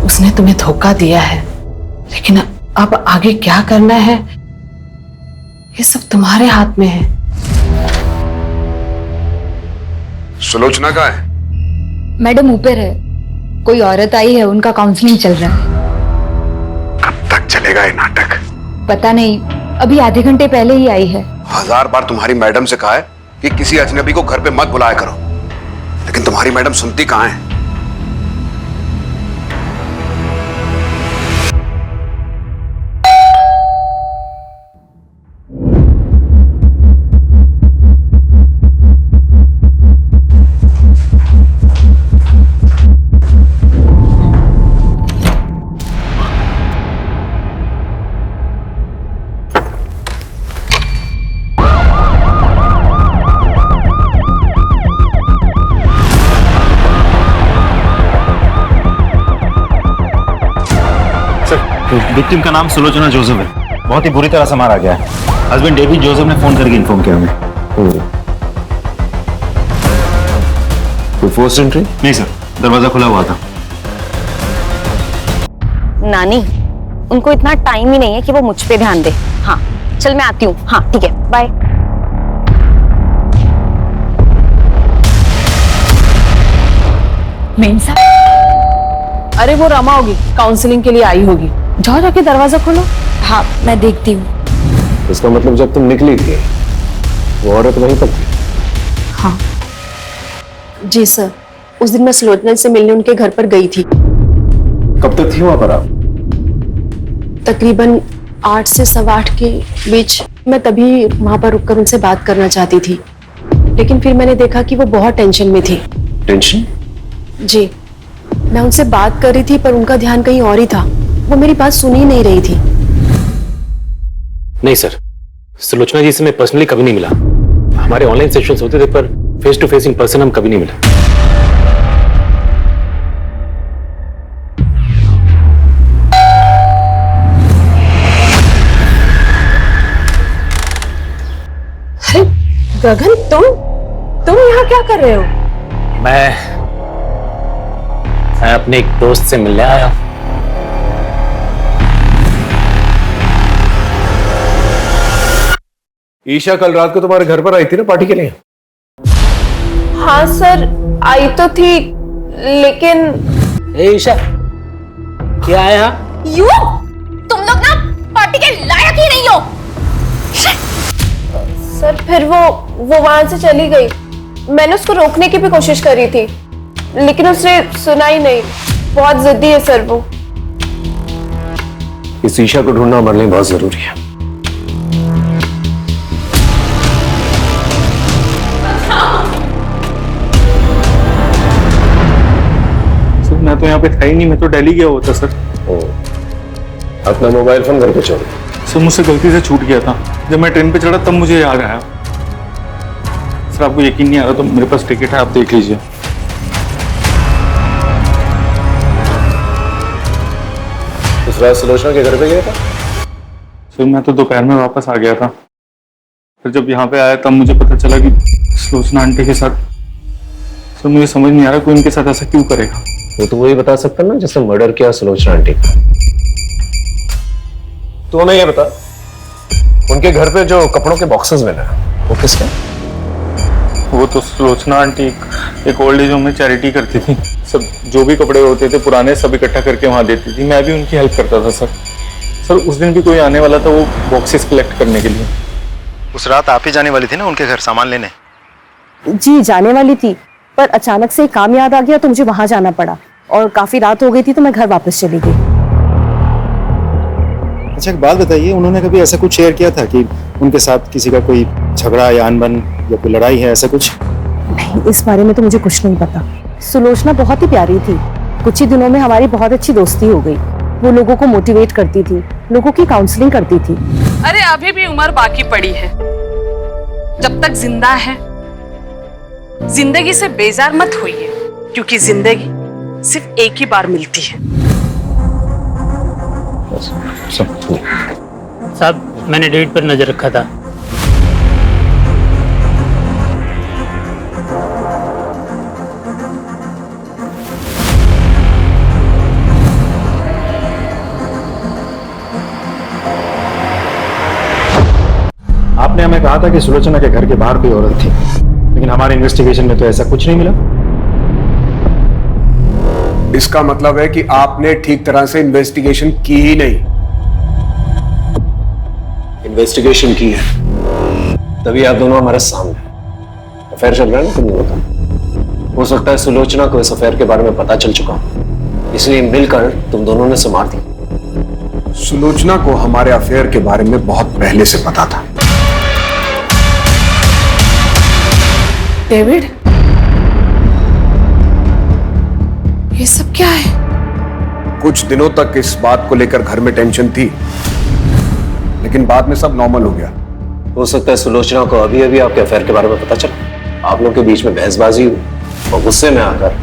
उसने तुम्हें धोखा दिया है, लेकिन अब आगे क्या करना है ये सब तुम्हारे हाथ में है। सुलोचना का है? मैडम ऊपर है, कोई औरत आई है, उनका काउंसलिंग चल रहा है। कब तक चलेगा ये नाटक? पता नहीं, अभी आधे घंटे पहले ही आई है। 1000 बार तुम्हारी मैडम से कहा है कि किसी अजनबी को घर पे मत बुलाया करो, लेकिन तुम्हारी मैडम सुनती कहां है? विक्टिम का नाम सुलोचना जोसेफ है, बहुत ही बुरी तरह से मारा गया है। हस्बैंड डेविड जोसेफ ने फोन करके इन्फॉर्म किया हमें। कोई फोर्स एंट्री? नहीं सर, दरवाजा खुला हुआ था। नानी, उनको इतना टाइम ही नहीं है कि वो मुझ पे ध्यान दे। हाँ चल मैं आती हूँ। हाँ ठीक है, बाय। मेन साहब, अरे वो रमा होगी, काउंसलिंग के लिए आई होगी। जाओ जाके दरवाजा खोलो। हाँ मैं देखती हूँ। इसका मतलब जब तुम निकली थी वो औरत वहीं पर थी? हाँ जी सर, उस दिन मैं सुलोचना से मिलने उनके घर पर गई थी। कब तक थी वहां पर आप? तकरीबन 8 से 8:15 के बीच। मैं तभी वहां पर रुककर उनसे बात करना चाहती थी, लेकिन फिर मैंने देखा कि वो बहुत टेंशन में थी। टेंशन? जी, मैं उनसे बात कर रही थी पर उनका ध्यान कहीं और ही था। वो मेरी बात सुन ही नहीं रही थी। नहीं सर, सुलोचना जी से मैं पर्सनली कभी नहीं मिला। हमारे ऑनलाइन सेशंस होते थे पर face to face in person हम कभी नहीं मिला। अरे गगन, तुम यहाँ क्या कर रहे हो? मैं अपने एक दोस्त से मिलने आया। ईशा कल रात को तुम्हारे घर पर आई थी ना पार्टी के लिए? हाँ सर, आई तो थी, लेकिन ईशा क्या है यहाँ? यू, तुम लोग ना पार्टी के लायक ही नहीं हो। सर फिर वो वहां से चली गई। मैंने उसको रोकने की भी कोशिश करी थी, लेकिन उसने सुना ही नहीं। बहुत जिद्दी है सर वो। इस ईशा को ढूंढना हमारे लिए बहुत जरूरी है। सर मैं तो यहाँ पे था ही नहीं, मैं तो दिल्ली गया हुआ था सर। अपना मोबाइल फोन घर पे छोड़। सर मुझसे गलती से छूट गया था, जब मैं ट्रेन पे चढ़ा तब मुझे याद आया। सर आपको यकीन नहीं आ रहा तो मेरे पास टिकट है, आप देख लीजिए। उस रात सुलोचना के घर पे गया था? सर मैं तो दोपहर में वापस आ गया था, फिर जब यहाँ पे आया तब मुझे पता चला कि सुलोचना आंटी के साथ। सर मुझे समझ नहीं आ रहा कोई उनके साथ ऐसा क्यों करेगा। वो तो वही बता सकता ना जिसने मर्डर किया सुलोचना आंटी का। तो हमें ये बता, उनके घर पे जो कपड़ों के बॉक्सेस मिले वो किसके? वो तो सुलोचना आंटी एक ओल्ड एज होम में चैरिटी करती थी। सब जो भी कपड़े होते थे पुराने सब इकट्ठा करके वहां देती थी। मैं भी उनकी हेल्प करता था सर। सर उस दिन भी कोई आने वाला था वो बॉक्सेस कलेक्ट करने के लिए। उस रात आप ही जाने वाली थी ना उनके घर सामान लेने? जी जाने वाली थी, पर अचानक से काम याद आ गया तो मुझे वहां जाना पड़ा, और काफी रात हो गई थी तो मैं घर वापस चली गई। अच्छा एक बात बताइए, उन्होंने कभी ऐसा कुछ शेयर किया था कि उनके साथ किसी का कोई झगड़ा या अनबन या कोई लड़ाई है, ऐसा कुछ? नहीं, इस बारे में तो मुझे कुछ नहीं पता। सुलोचना बहुत ही प्यारी थी, कुछ ही दिनों में हमारी बहुत अच्छी दोस्ती हो गई। वो लोगों को मोटिवेट करती थी, लोगों की काउंसलिंग करती थी। अरे अभी भी उम्र बाकी पड़ी है, जब तक जिंदा है जिंदगी से बेजार मत होइए, क्योंकि जिंदगी सिर्फ एक ही बार मिलती है। साहब मैंने डेट पर नजर रखा था। कहा था कि सुलोचना के घर के बाहर कोई औरत थी, लेकिन हमारे इन्वेस्टिगेशन में तो ऐसा कुछ नहीं मिला। इसका मतलब है कि आपने ठीक तरह से इन्वेस्टिगेशन की ही नहीं। इन्वेस्टिगेशन की है, तभी आप दोनों हमारे सामने। अफेयर चल रहा है ना तुम दोनों का। हो सकता है सुलोचना को इस अफेयर के बारे में पता चल चुका हो, इसलिए मिलकर तुम दोनों ने संभाल दी। सुलोचना को हमारे अफेयर के बारे में बहुत पहले से पता था। डेविड, ये सब क्या है? कुछ दिनों तक इस बात को लेकर घर में टेंशन थी, लेकिन बाद में सब नॉर्मल हो गया। हो सकता है सुलोचना को अभी अभी आपके अफेयर के बारे में पता चला, आप लोगों के बीच में बहसबाजी हुई और गुस्से में आकर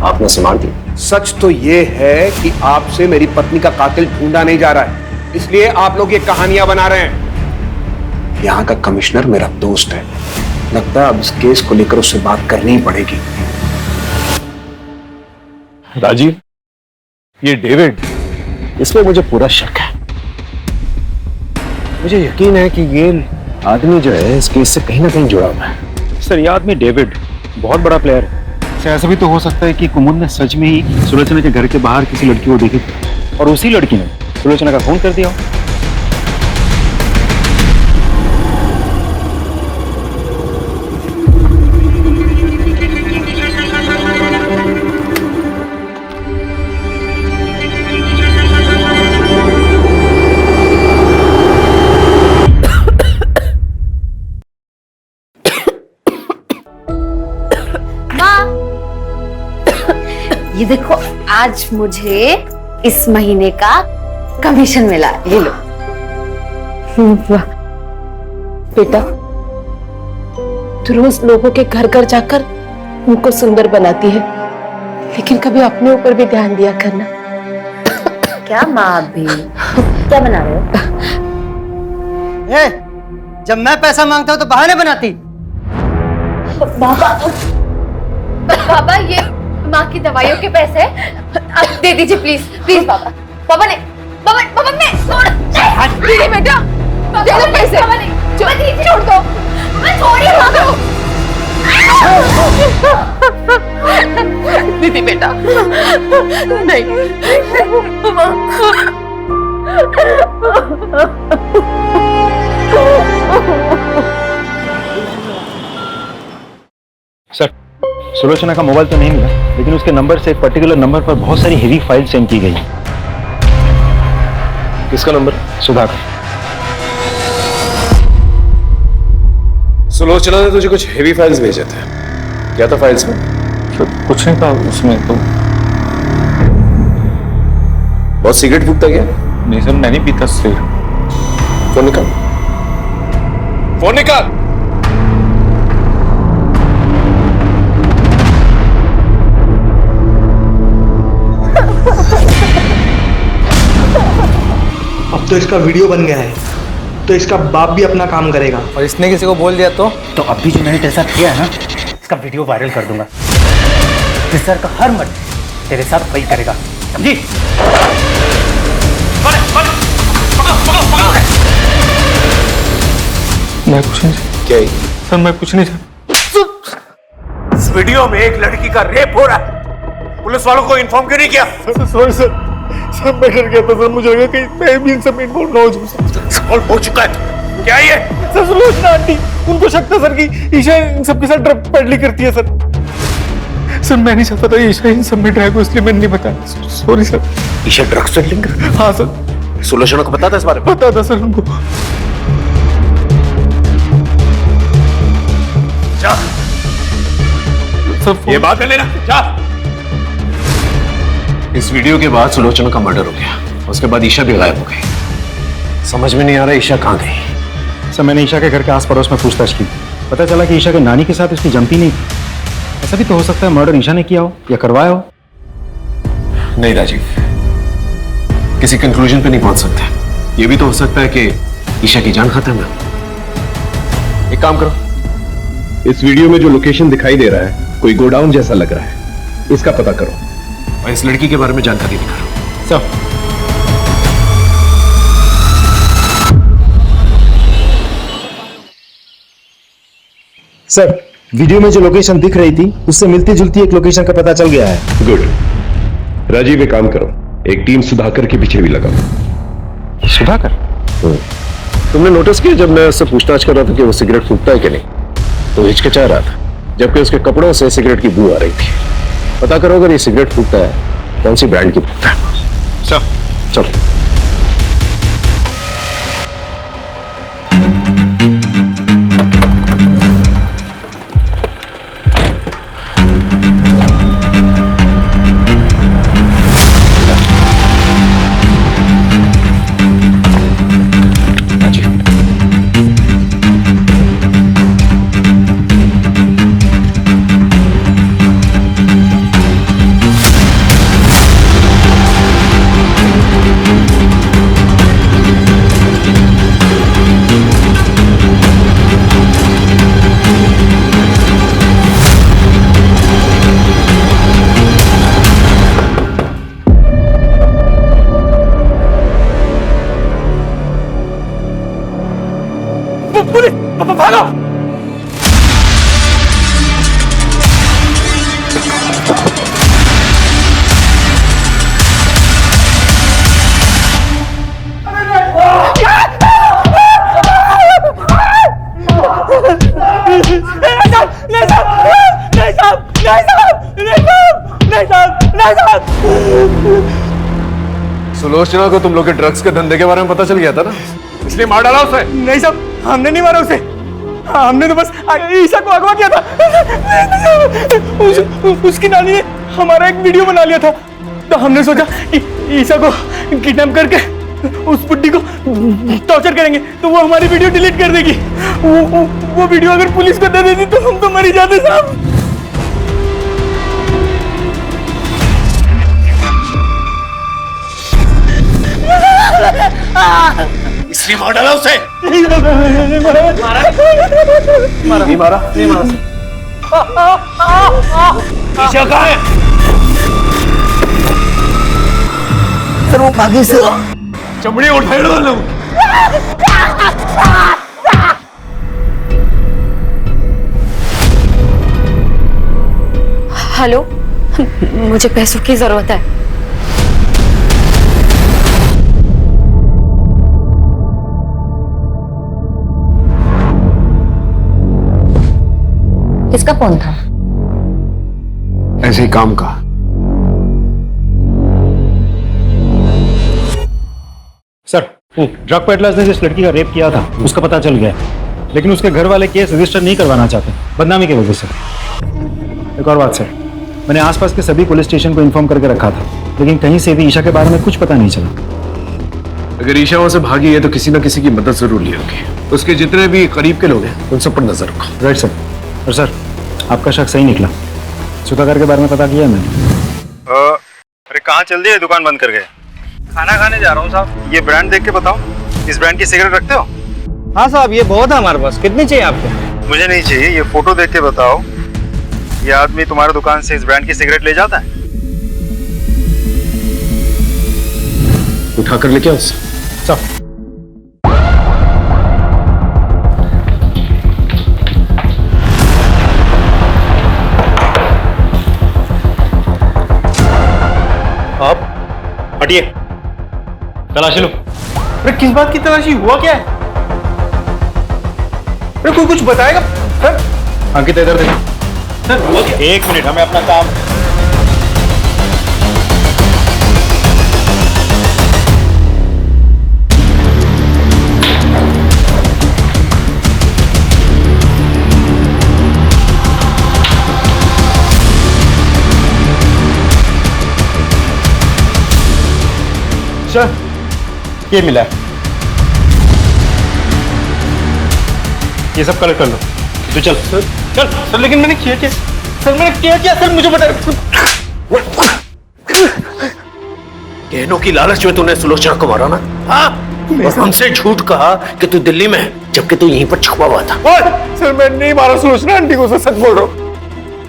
आपने संभाल दी। सच तो ये है कि आपसे मेरी पत्नी का कातिल ढूंढा नहीं जा रहा है, इसलिए आप लोग ये कहानियां बना रहे हैं। यहाँ का कमिश्नर मेरा दोस्त है, लगता है अब इस केस को लेकर उससे बात करनी ही पड़ेगी। राजीव, ये डेविड, इसमें मुझे पूरा शक है। मुझे यकीन है कि ये आदमी जो है इस केस से कहीं ना कहीं जुड़ा हुआ है। सर ये आदमी डेविड बहुत बड़ा प्लेयर है। सर ऐसा भी तो हो सकता है कि कुमुद ने सच में ही सुलोचना के घर के बाहर किसी लड़की को देखी और उसी लड़की ने सुलोचना का खून कर दिया हो। ये देखो, आज मुझे इस महीने का कमीशन मिला, ये लो। वाह बेटा, तू रोज लोगों के घर घर जाकर उनको सुंदर बनाती है, लेकिन कभी अपने ऊपर भी ध्यान दिया करना। क्या माँ भी क्या बना रहे हो? जब मैं पैसा मांगता हूँ तो बहाने बनाती। बाबा, ये माँ की दवाइयों के पैसे आप दे दीजिए प्लीज प्लीज। बाबा बाबा ने बाबा ने छोड़ दीदी बेटा, दे दो पैसे। बाबा ने छोड़ दो, मैं छोड़िए बाबा। दीदी बेटा नहीं। सर सुलोचना का मोबाइल तो नहीं मिला, लेकिन उसके नंबर से एक पर्टिकुलर नंबर पर बहुत सारी हेवी फाइल सेंड की गई। किसका नंबर? सुधाकर। सुलोचना ने तुझे कुछ हेवी फाइल्स भेजे थे, क्या था फाइल्स में? कुछ नहीं था उसमें तो। बहुत सिगरेट फूकता क्या? नहीं सर, मैं नहीं पीता सिगरेट। फोन निकाल, फोन निकाल। अब तो इसका वीडियो बन गया है, तो इसका बाप भी अपना काम करेगा। और इसने किसी को बोल दिया तो अब भी जो मैंने तेरे साथ किया है ना, इसका वीडियो वायरल कर दूंगा। इस सर का हर मर्द तेरे साथ वही करेगा, समझी? मैं कुछ नहीं। क्या सर मैं कुछ नहीं। इस वीडियो में एक लड़की का रेप हो रहा है, पुलिस वालों को इन्फॉर्म क्यों नहीं किया? सॉरी सर, सब मैं डर गया था सर, मुझे लगा कहीं मैं भी इन सब में इन्वॉल्व ना हो जाऊं। सॉल्व हो चुका है, क्या ये? सर सुलोचना आंटी, उनको शक था सर कि ईशा इन सबके साथ ड्रग पेडलिंग करती है सर। सर मैं नहीं चाहता था ईशा इन सब में ड्रैग हो, इसलिए मैंने नहीं बताया। Sorry sir. Isha drugs peddling? हाँ सर। सुलोचना को पता था इस बारे में? पता था सर उनको। जा सर, ये बात कर लेना, जा। इस वीडियो के बाद सुलोचना का मर्डर हो गया, उसके बाद ईशा भी गायब हो गई। समझ में नहीं आ रहा ईशा कहाँ गई। सर मैंने ईशा के घर के आस पड़ोस में पूछताछ की, पता चला कि ईशा के नानी के साथ उसकी जमती नहीं थी। ऐसा भी तो हो सकता है मर्डर ईशा ने किया हो या करवाया हो। नहीं राजीव, किसी कंक्लूजन पे नहीं पहुंच सकते। ये भी तो हो सकता है कि ईशा की जान खत्म है। एक काम करो, इस वीडियो में जो लोकेशन दिखाई दे रहा है कोई गोडाउन जैसा लग रहा है, इसका पता करो और इस लड़की के बारे में जानकारी निकालो। सर सर वीडियो में जो लोकेशन दिख रही थी उससे मिलती जुलती एक लोकेशन का पता चल गया है। गुड। राजीव एक काम करो, एक टीम सुधाकर के पीछे भी लगाओ। सुधाकर? तुमने नोटिस किया जब मैं उससे पूछताछ कर रहा था कि वो सिगरेट फूकता है कि नहीं, तो हिचकिचा रहा था, जबकि उसके कपड़ों से सिगरेट की बू आ रही थी। पता करो अगर ये सिगरेट फूकता है कौन सी ब्रांड की फूकता है। चल। सुलोचना को तुम लोग के ड्रग्स के धंधे के बारे में पता चल गया था ना, इसलिए मार डाला उसे। नहीं साहब, हमने नहीं मारा उसे, हमने तो बस ईशा को अगवा किया था। उसकी नानी ने हमारा एक वीडियो बना लिया था, तो हमने सोचा कि ईशा को किडनैप करके उस बुड्ढी को टॉर्चर करेंगे तो वो हमारी वीडियो डिलीट कर देगी। वो वीडियो अगर पुलिस को दे देती तो हम तो मर ही जाते साहब। इसलिए मार डाला उसे। मारा। ईशा कहाँ है? सर वो भागी से चमड़ी उठाए डालो। हेलो, मुझे पैसों की जरूरत है। किसका फोन था? ऐसे ही काम का। सर ड्रग पेडलर्स ने जिस लड़की का रेप किया था उसका पता चल गया, लेकिन उसके घर वाले केस रजिस्टर नहीं करवाना चाहते बदनामी की वजह से। एक और बात सर, मैंने आसपास के सभी पुलिस स्टेशन को इन्फॉर्म करके रखा था, लेकिन कहीं से भी ईशा के बारे में कुछ पता नहीं चला। अगर ईशा वहां से भागी है तो किसी ना किसी की मदद जरूर ली होगी। उसके जितने भी करीब के लोग हैं उन सब पर नजर रखो। Right sir. और सर आपका शक सही निकला, सुधाकर के बारे में पता किया मैंने। अरे कहाँ चल दिए, दुकान बंद कर गए? खाना खाने जा रहा हूँ साहब। ये ब्रांड देख के बताओ, इस ब्रांड की सिगरेट रखते हो? हाँ साहब, ये बहुत है हमारे पास। कितनी चाहिए आपको? मुझे नहीं चाहिए, ये फोटो देख के बताओ, ये आदमी तुम्हारे दुकान से इस ब्रांड की सिगरेट ले जाता है? उठा कर लेके आओ सब। आप हटिए, तलाशी लो। अरे किस बात की तलाशी, हुआ क्या है? अरे कोई कुछ बताएगा सर? अंकित इधर देखो। सर हुआ क्या? एक मिनट, हमें अपना काम। सर ये मिला है, ये सब कलेक्ट कर लो। तो चल चल सर। लेकिन मैंने किया क्या सर? मैंने किया क्या सर, मुझे बताइए। गहनों की लालच में तूने सुलोचना को मारा ना? हाँ, और हमसे झूठ कहा कि तू दिल्ली में है, जबकि तू यहीं पर छुपा हुआ था। सर मैं नहीं मारा सुलोचना आंटी को, सच बोल रहा हूँ।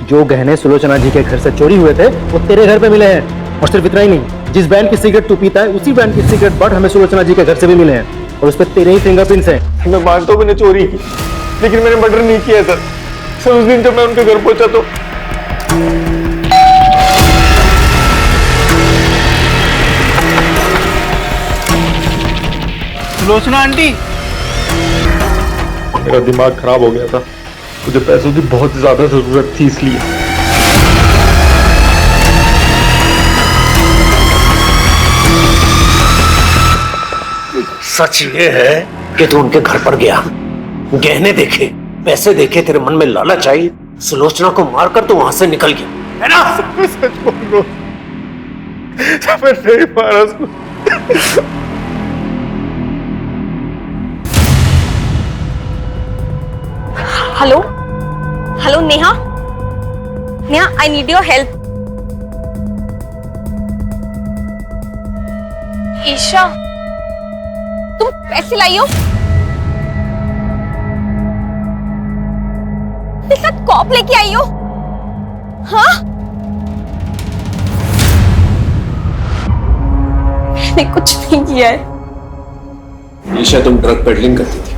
जो गहने सुलोचना जी के घर से चोरी हुए थे वो तेरे घर पे मिले हैं। और सिर्फ इतना ही नहीं, जिस ब्रांड की सिगरेट तू पीता है उसी ब्रांड की सिगरेट बट हमें सुलोचना जी के घर से भी मिले हैं, और उस पर तेरे ही फिंगरप्रिंट्स हैं। मैं मानता हूं मैंने चोरी की, लेकिन मैंने मर्डर नहीं किया सर। सर उस दिन जब मैं उनके घर पहुंचा तो सुलोचना आंटी, मेरा दिमाग खराब हो गया था, मुझे पैसों की बहुत ज्यादा जरूरत थी इसलिए। सच ये है कि तू उनके घर पर गया, गहने देखे, पैसे देखे, तेरे मन में लालच आई, सुलोचना को मारकर तू वहां से निकल गया, है ना? सच बोल रहा हूं, मैं नहीं मारा उसको। Hello hello Neha, Neha I need your help. Isha तुम पैसे लाई हो? मेरे साथ कॉप लेके आई हो? हाँ मैंने कुछ नहीं किया है। ईशा तुम ड्रग पेडलिंग करती थी?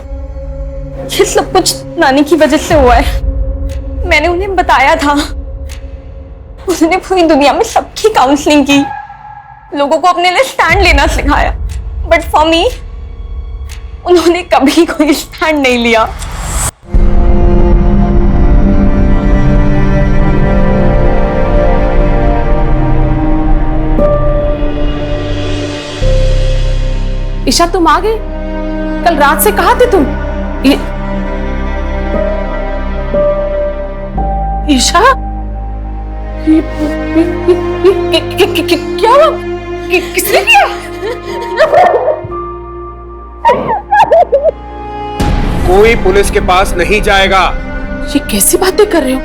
ये सब कुछ नानी की वजह से हुआ है। मैंने उन्हें बताया था, उन्होंने पूरी दुनिया में सबकी काउंसलिंग की, लोगों को अपने लिए स्टैंड लेना सिखाया, बट फॉर मी उन्होंने कभी कोई स्टैंड नहीं लिया। ईशा तुम आ गए? कल रात से कहाँ थे तुम? ईशा क्या हुआ? किसने किया? कोई पुलिस के पास नहीं जाएगा। ये कैसी बातें कर रहे हो?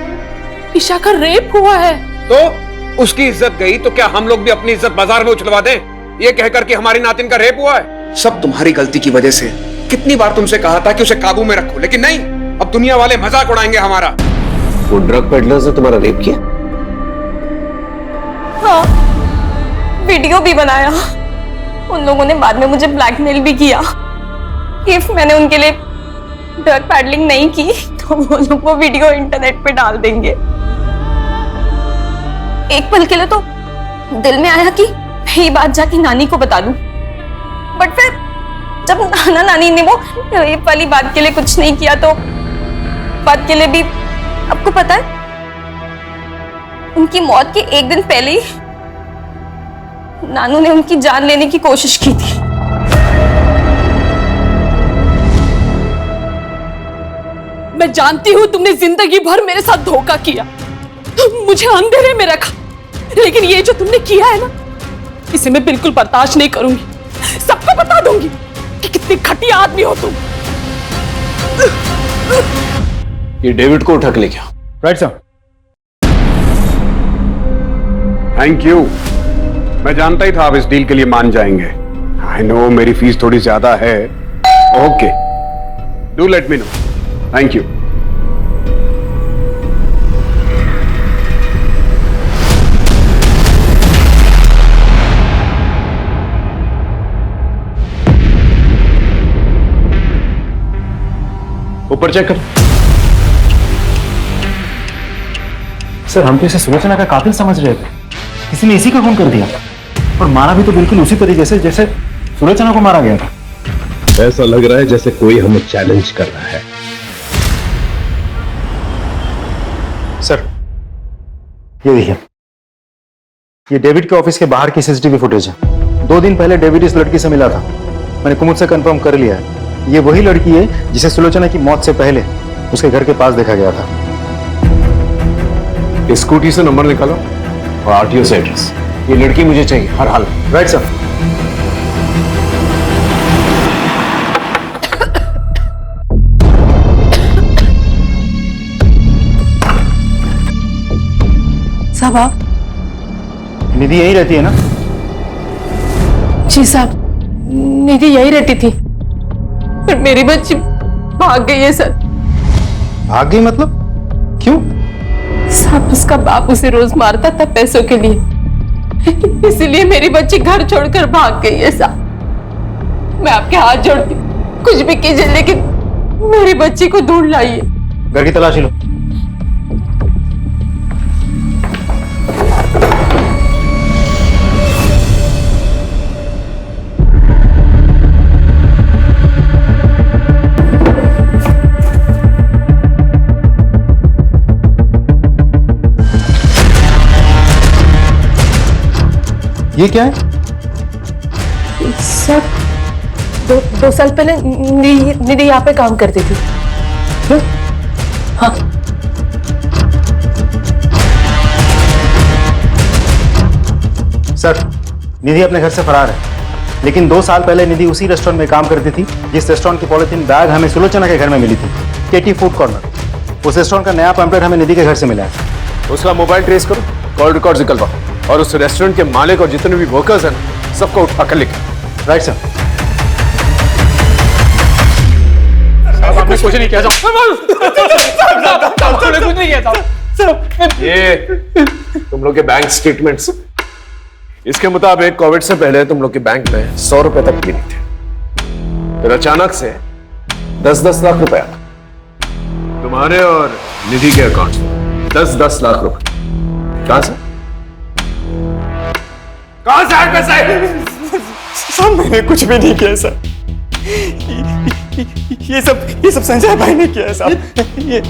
ईशा का रेप हुआ है। तो उसकी इज्जत गई तो क्या हम लोग भी अपनी इज्जत बाजार में उछलवा दें, ये कहकर कि हमारी नातिन का रेप हुआ है? सब तुम्हारी गलती की वजह से। कितनी बार तुमसे कहा था कि उसे काबू में रखो, लेकिन नहीं, अब दुनिया वाले मजाक उड़ाएंगे हमारा। वो ड्रग पेडलर्स ने तुम्हारा रेप किया? हाँ, वीडियो भी बनाया। उन लोगों ने बाद में मुझे ब्लैकमेल भी किया। इफ मैंने उनके लिए ड्रग पैडलिंग नहीं की तो वो लोग वो वीडियो इंटरनेट पे डाल देंगे। एक पल के लिए तो दिल में आया कि ये बात जाके नानी को बता दूं, बट फिर जब नाना नानी ने वो रेप वाली बात के लिए कुछ नहीं किया तो बात के लिए भी, आपको पता है उनकी मौत के एक दिन पहले ही नानू ने उनकी जान लेने की कोशिश की थी। मैं जानती हूँ तुमने जिंदगी भर मेरे साथ धोखा किया, मुझे अंधेरे में रखा, लेकिन ये जो तुमने किया है ना, इसे मैं बिल्कुल बर्दाश्त नहीं करूंगी। सबको बता दूंगी कि कितनी घटिया आदमी हो तुम। ये डेविड को उठा के ले गया। Right sir. Thank you. मैं जानता ही था आप इस डील के लिए मान जाएंगे। आई नो मेरी फीस थोड़ी ज्यादा है। Okay, do let me know. Thank you. ऊपर चेक कर। सर हम तो इसे सुलोचना का कातिल समझ रहे थे, किसी ने इसी का खून कर दिया, और मारा भी तो बिल्कुल उसी तरीके से जैसे सुलोचना को मारा गया था। ऐसा लग रहा है जैसे कोई हमें चैलेंज कर रहा है। सर ये देखिए, ये डेविड के ऑफिस के बाहर की सीसीटीवी फुटेज है। 2 दिन पहले डेविड इस लड़की से मिला था। मैंने कुमुद से कंफर्म कर लिया है, ये वही लड़की है जिसे सुलोचना की मौत से पहले उसके घर के पास देखा गया था। स्कूटी से नंबर निकालो और आरटीओ से एड्रेस। ये लड़की मुझे चाहिए हर हाल। Right sir. साहब आप? निधि यही रहती है ना? जी साहब, निधि यही रहती थी, पर मेरी बच्ची भाग गई है सर। भाग गई मतलब? क्यों? साहब उसका बाप उसे रोज मारता था पैसों के लिए, इसीलिए मेरी बच्ची घर छोड़कर भाग गई है साहब। मैं आपके हाथ जोड़ती कुछ भी कीजिए, लेकिन मेरी बच्ची को ढूंढ लाइए। घर की तलाशी लो। ये क्या है? सर, दो साल पहले निधि यहाँ पे काम करती थी। हाँ। सर, निधि अपने घर से फरार है, लेकिन 2 साल पहले निधि उसी रेस्टोरेंट में काम करती थी जिस रेस्टोरेंट की पॉलिथीन बैग हमें सुलोचना के घर में मिली थी, केटी फूड कॉर्नर। उस रेस्टोरेंट का नया पैम्पलेट हमें निधि के घर से मिला है। उसका मोबाइल ट्रेस करो, कॉल रिकॉर्ड निकलवाओ और उस रेस्टोरेंट के मालिक और जितने भी वर्कर्स हैं सबको उठाकर लिखो। Right sir. आपने कुछ नहीं किया कुछ नहीं किया साहब। ये तुम लोग के बैंक स्टेटमेंट्स, इसके मुताबिक कोविड से पहले तुम लोग के बैंक में 100 रुपए तक भी नहीं थे। फिर अचानक से 10-10 लाख रुपए तुम्हारे और निधि के अकाउंट में 10-10 लाख रुपए कहां से आए पैसे? सर मैंने कुछ भी नहीं किया सर। ये सब संजय भाई ने किया है साहब।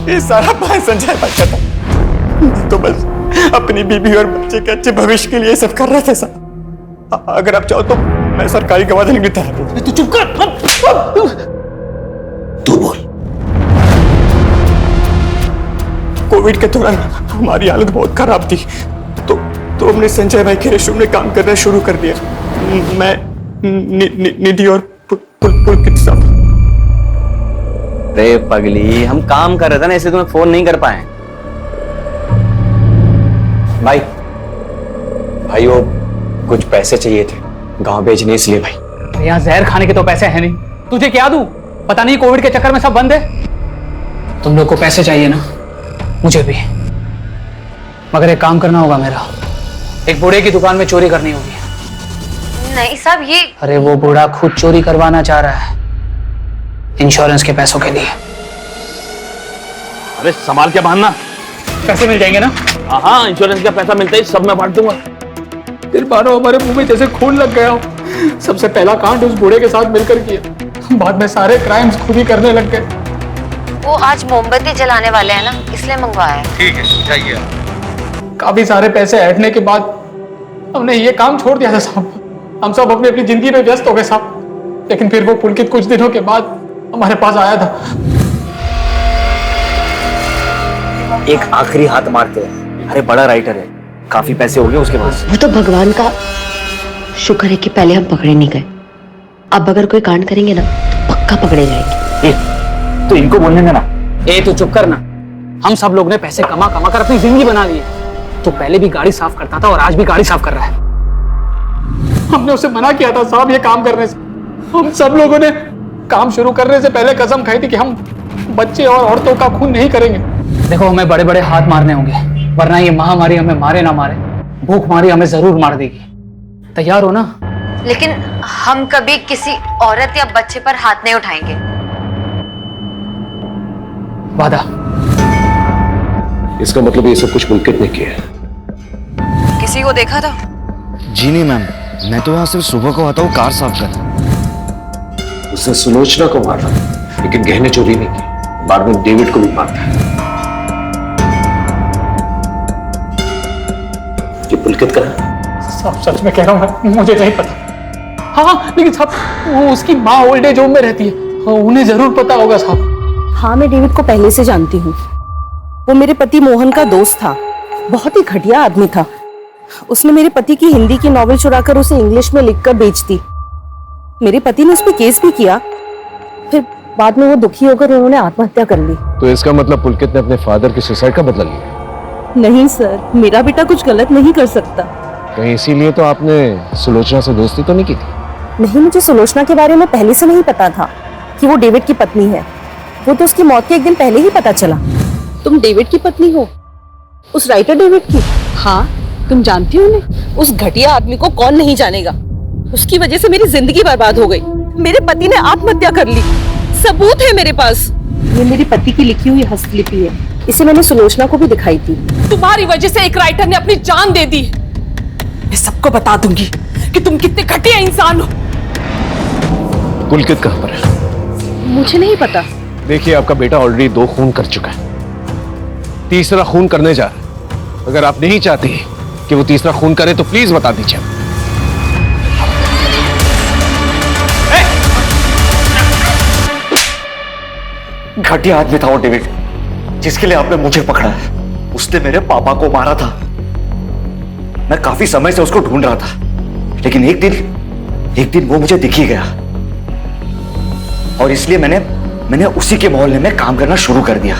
ये सारा प्लान संजय भाई का था। तो बस अपनी बीबी और बच्चे के अच्छे भविष्य के लिए सब कर रहे थे सर। अगर आप चाहो तो मैं सरकारी गवाह देने की तैयार हूं। तू चुप कर। तू बोल। कोविड के दौरान हमारी हालत बहुत खराब थी, तो हमने संजय भाई के रेस्टोरेंट में काम करना शुरू कर दिया। मैं निधि और पुलकित साहब। अरे पगली, हम काम कर रहे थे ना, इसलिए तुम्हें फोन नहीं कर पाए। भाई वो कुछ पैसे चाहिए थे गांव भेजने, इसलिए भाई। यहाँ जहर खाने के तो पैसे हैं नहीं, तुझे क्या दूं? पता नहीं कोविड के चक्कर में सब बंद है। तुम लोग को पैसे चाहिए ना, मुझे भी, मगर एक काम करना होगा मेरा। एक बूढ़े की दुकान में चोरी करनी होगी। नहीं साहब, ये अरे वो बूढ़ा खुद चोरी करवाना चाह रहा है इंश्योरेंस के पैसों के लिए। अरे संभाल के बांधना, पैसे मिल जाएंगे ना? हाँ, इंश्योरेंस का पैसा मिलता ही सब मैं बांट दूंगा। फिर मानो हमारे मुंह में जैसे खून लग गया हो। सबसे पहला कांड उस बूढ़े के साथ मिलकर किया, बाद में सारे क्राइम्स खुद ही करने लग गए। वो आज मोमबत्ती जलाने वाले हैं ना, इसलिए मंगवाया है। ठीक है, जाइए। काफी सारे पैसे ऐंठने के बाद हमने ये काम छोड़ दिया था साहब। हम सब अपनी अपनी जिंदगी में व्यस्त हो गए साहब। लेकिन फिर वो पुलकित कुछ दिनों के बाद हमारे पास आया था। एक आखिरी हाथ मारते हैं। अरे बड़ा राइटर है, काफी पैसे हो गए उसके पास। वो तो भगवान का शुक्र है कि पहले हम पकड़े नहीं गए। अब अगर कोई कांड करेंगे ना तो पक्का पकड़े जाएंगे। तो इनको बोलने देना। तू चुप करना। हम सब लोग ने पैसे कमा कमा कर अपनी जिंदगी बना ली। तो पहले भी गाड़ी साफ करता था और आज भी गाड़ी साफ कर रहा है। हमने उसे मना किया था साहब ये काम करने से। हम सब लोगों ने काम शुरू करने से पहले कसम खाई थी कि हम बच्चे और औरतों का खून नहीं करेंगे। देखो, हमें बड़े बड़े हाथ मारने होंगे, वरना ये महामारी हमें मारे ना मारे, भूखमारी हमें जरूर मार देगी। तैयार हो ना? लेकिन हम कभी किसी औरत या बच्चे पर हाथ नहीं उठाएंगे। वादा। इसका मतलब ये सब कुछ पुलकित ने किया है। किसी को देखा था? जी नहीं मैम, मैं तो यहाँ सिर्फ सुबह को आता हूँ कार साफ करने। उसने सुलोचना को मारा, लेकिन गहने चोरी नहीं की। बाद में डेविड को भी मारता है। ये पुलकित का है? साहब सच में कह रहा हूँ, मुझे नहीं पता। हाँ, लेकिन साहब वो उसकी माँ ओल्ड एज होम में रहती है, उन्हें जरूर पता होगा साहब। हाँ, मैं डेविड को पहले से जानती हूँ। वो मेरे पति मोहन का दोस्त था, बहुत ही घटिया आदमी था। उसने मेरे पति की हिंदी की नॉवेल चुराकर उसे इंग्लिश में लिखकर बेच दी। मेरे पति ने उस पर केस भी किया, फिर बाद में वो दुखी होकर उन्होंने आत्महत्या कर ली। तो इसका मतलब पुलकित ने अपने फादर की सुसाइड का बदला लिया? नहीं सर, मेरा बेटा कुछ गलत नहीं कर सकता। कहीं इसीलिए तो आपने सुलोचना से दोस्ती तो नहीं की थी? नहीं, मुझे सुलोचना के बारे में पहले से नहीं पता था कि वो डेविड की पत्नी है। वो तो उसकी मौत के एक दिन पहले ही पता चला। तुम डेविड की पत्नी हो? उस राइटर डेविड की? हाँ, तुम जानती हो उन्हें? उस घटिया आदमी को कौन नहीं जानेगा। उसकी वजह से मेरी जिंदगी बर्बाद हो गई। मेरे पति ने आत्महत्या कर ली, सबूत है मेरे पास। ये मेरे पति की लिखी हुई हस्तलिपि है, इसे मैंने सुलोचना को भी दिखाई थी। तुम्हारी वजह से एक राइटर ने अपनी जान दे दी। मैं सबको बता दूंगी कि तुम कितने घटिया इंसान हो। पुलकित कहाँ पर है? मुझे नहीं पता। देखिए, आपका बेटा ऑलरेडी 2 खून कर चुका है, तीसरा खून करने जा रहा है। अगर आप नहीं चाहती कि वो तीसरा खून करे तो प्लीज बता दीजिए। घटिया आदमी था वो डेविड, जिसके लिए आपने मुझे पकड़ा है। उसने मेरे पापा को मारा था। मैं काफी समय से उसको ढूंढ रहा था, लेकिन एक दिन वो मुझे दिख ही गया, और इसलिए मैंने उसी के मोहल्ले में काम करना शुरू कर दिया।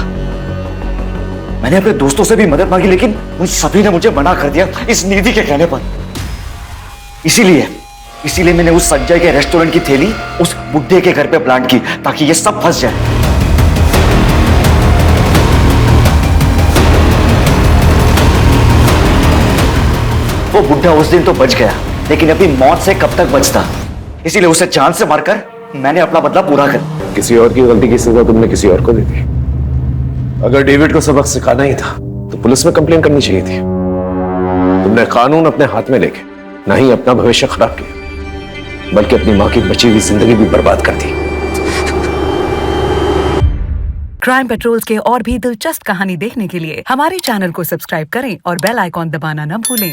मैंने अपने दोस्तों से भी मदद मांगी, लेकिन उन सभी ने मुझे मना कर दिया इस निधि के कहने पर। इसीलिए मैंने उस संजय के रेस्टोरेंट की थैली उस बुड्ढे के घर पे प्लांट की, ताकि ये सब फंस जाए। वो बुड्ढा उस दिन तो बच गया, लेकिन अपनी मौत से कब तक बचता, इसीलिए उसे जान से मारकर मैंने अपना बदला पूरा कर। किसी और की गलती की सजा तुमने किसी और को दे दी। अगर डेविड को सबक सिखाना ही था तो पुलिस में कंप्लेन करनी चाहिए थी। तुमने कानून अपने हाथ में लेके ना ही अपना भविष्य खराब किया, बल्कि अपनी मां की बची हुई जिंदगी भी बर्बाद कर दी। क्राइम पेट्रोल्स के और भी दिलचस्प कहानी देखने के लिए हमारे चैनल को सब्सक्राइब करें और बेल आइकॉन दबाना न भूलें।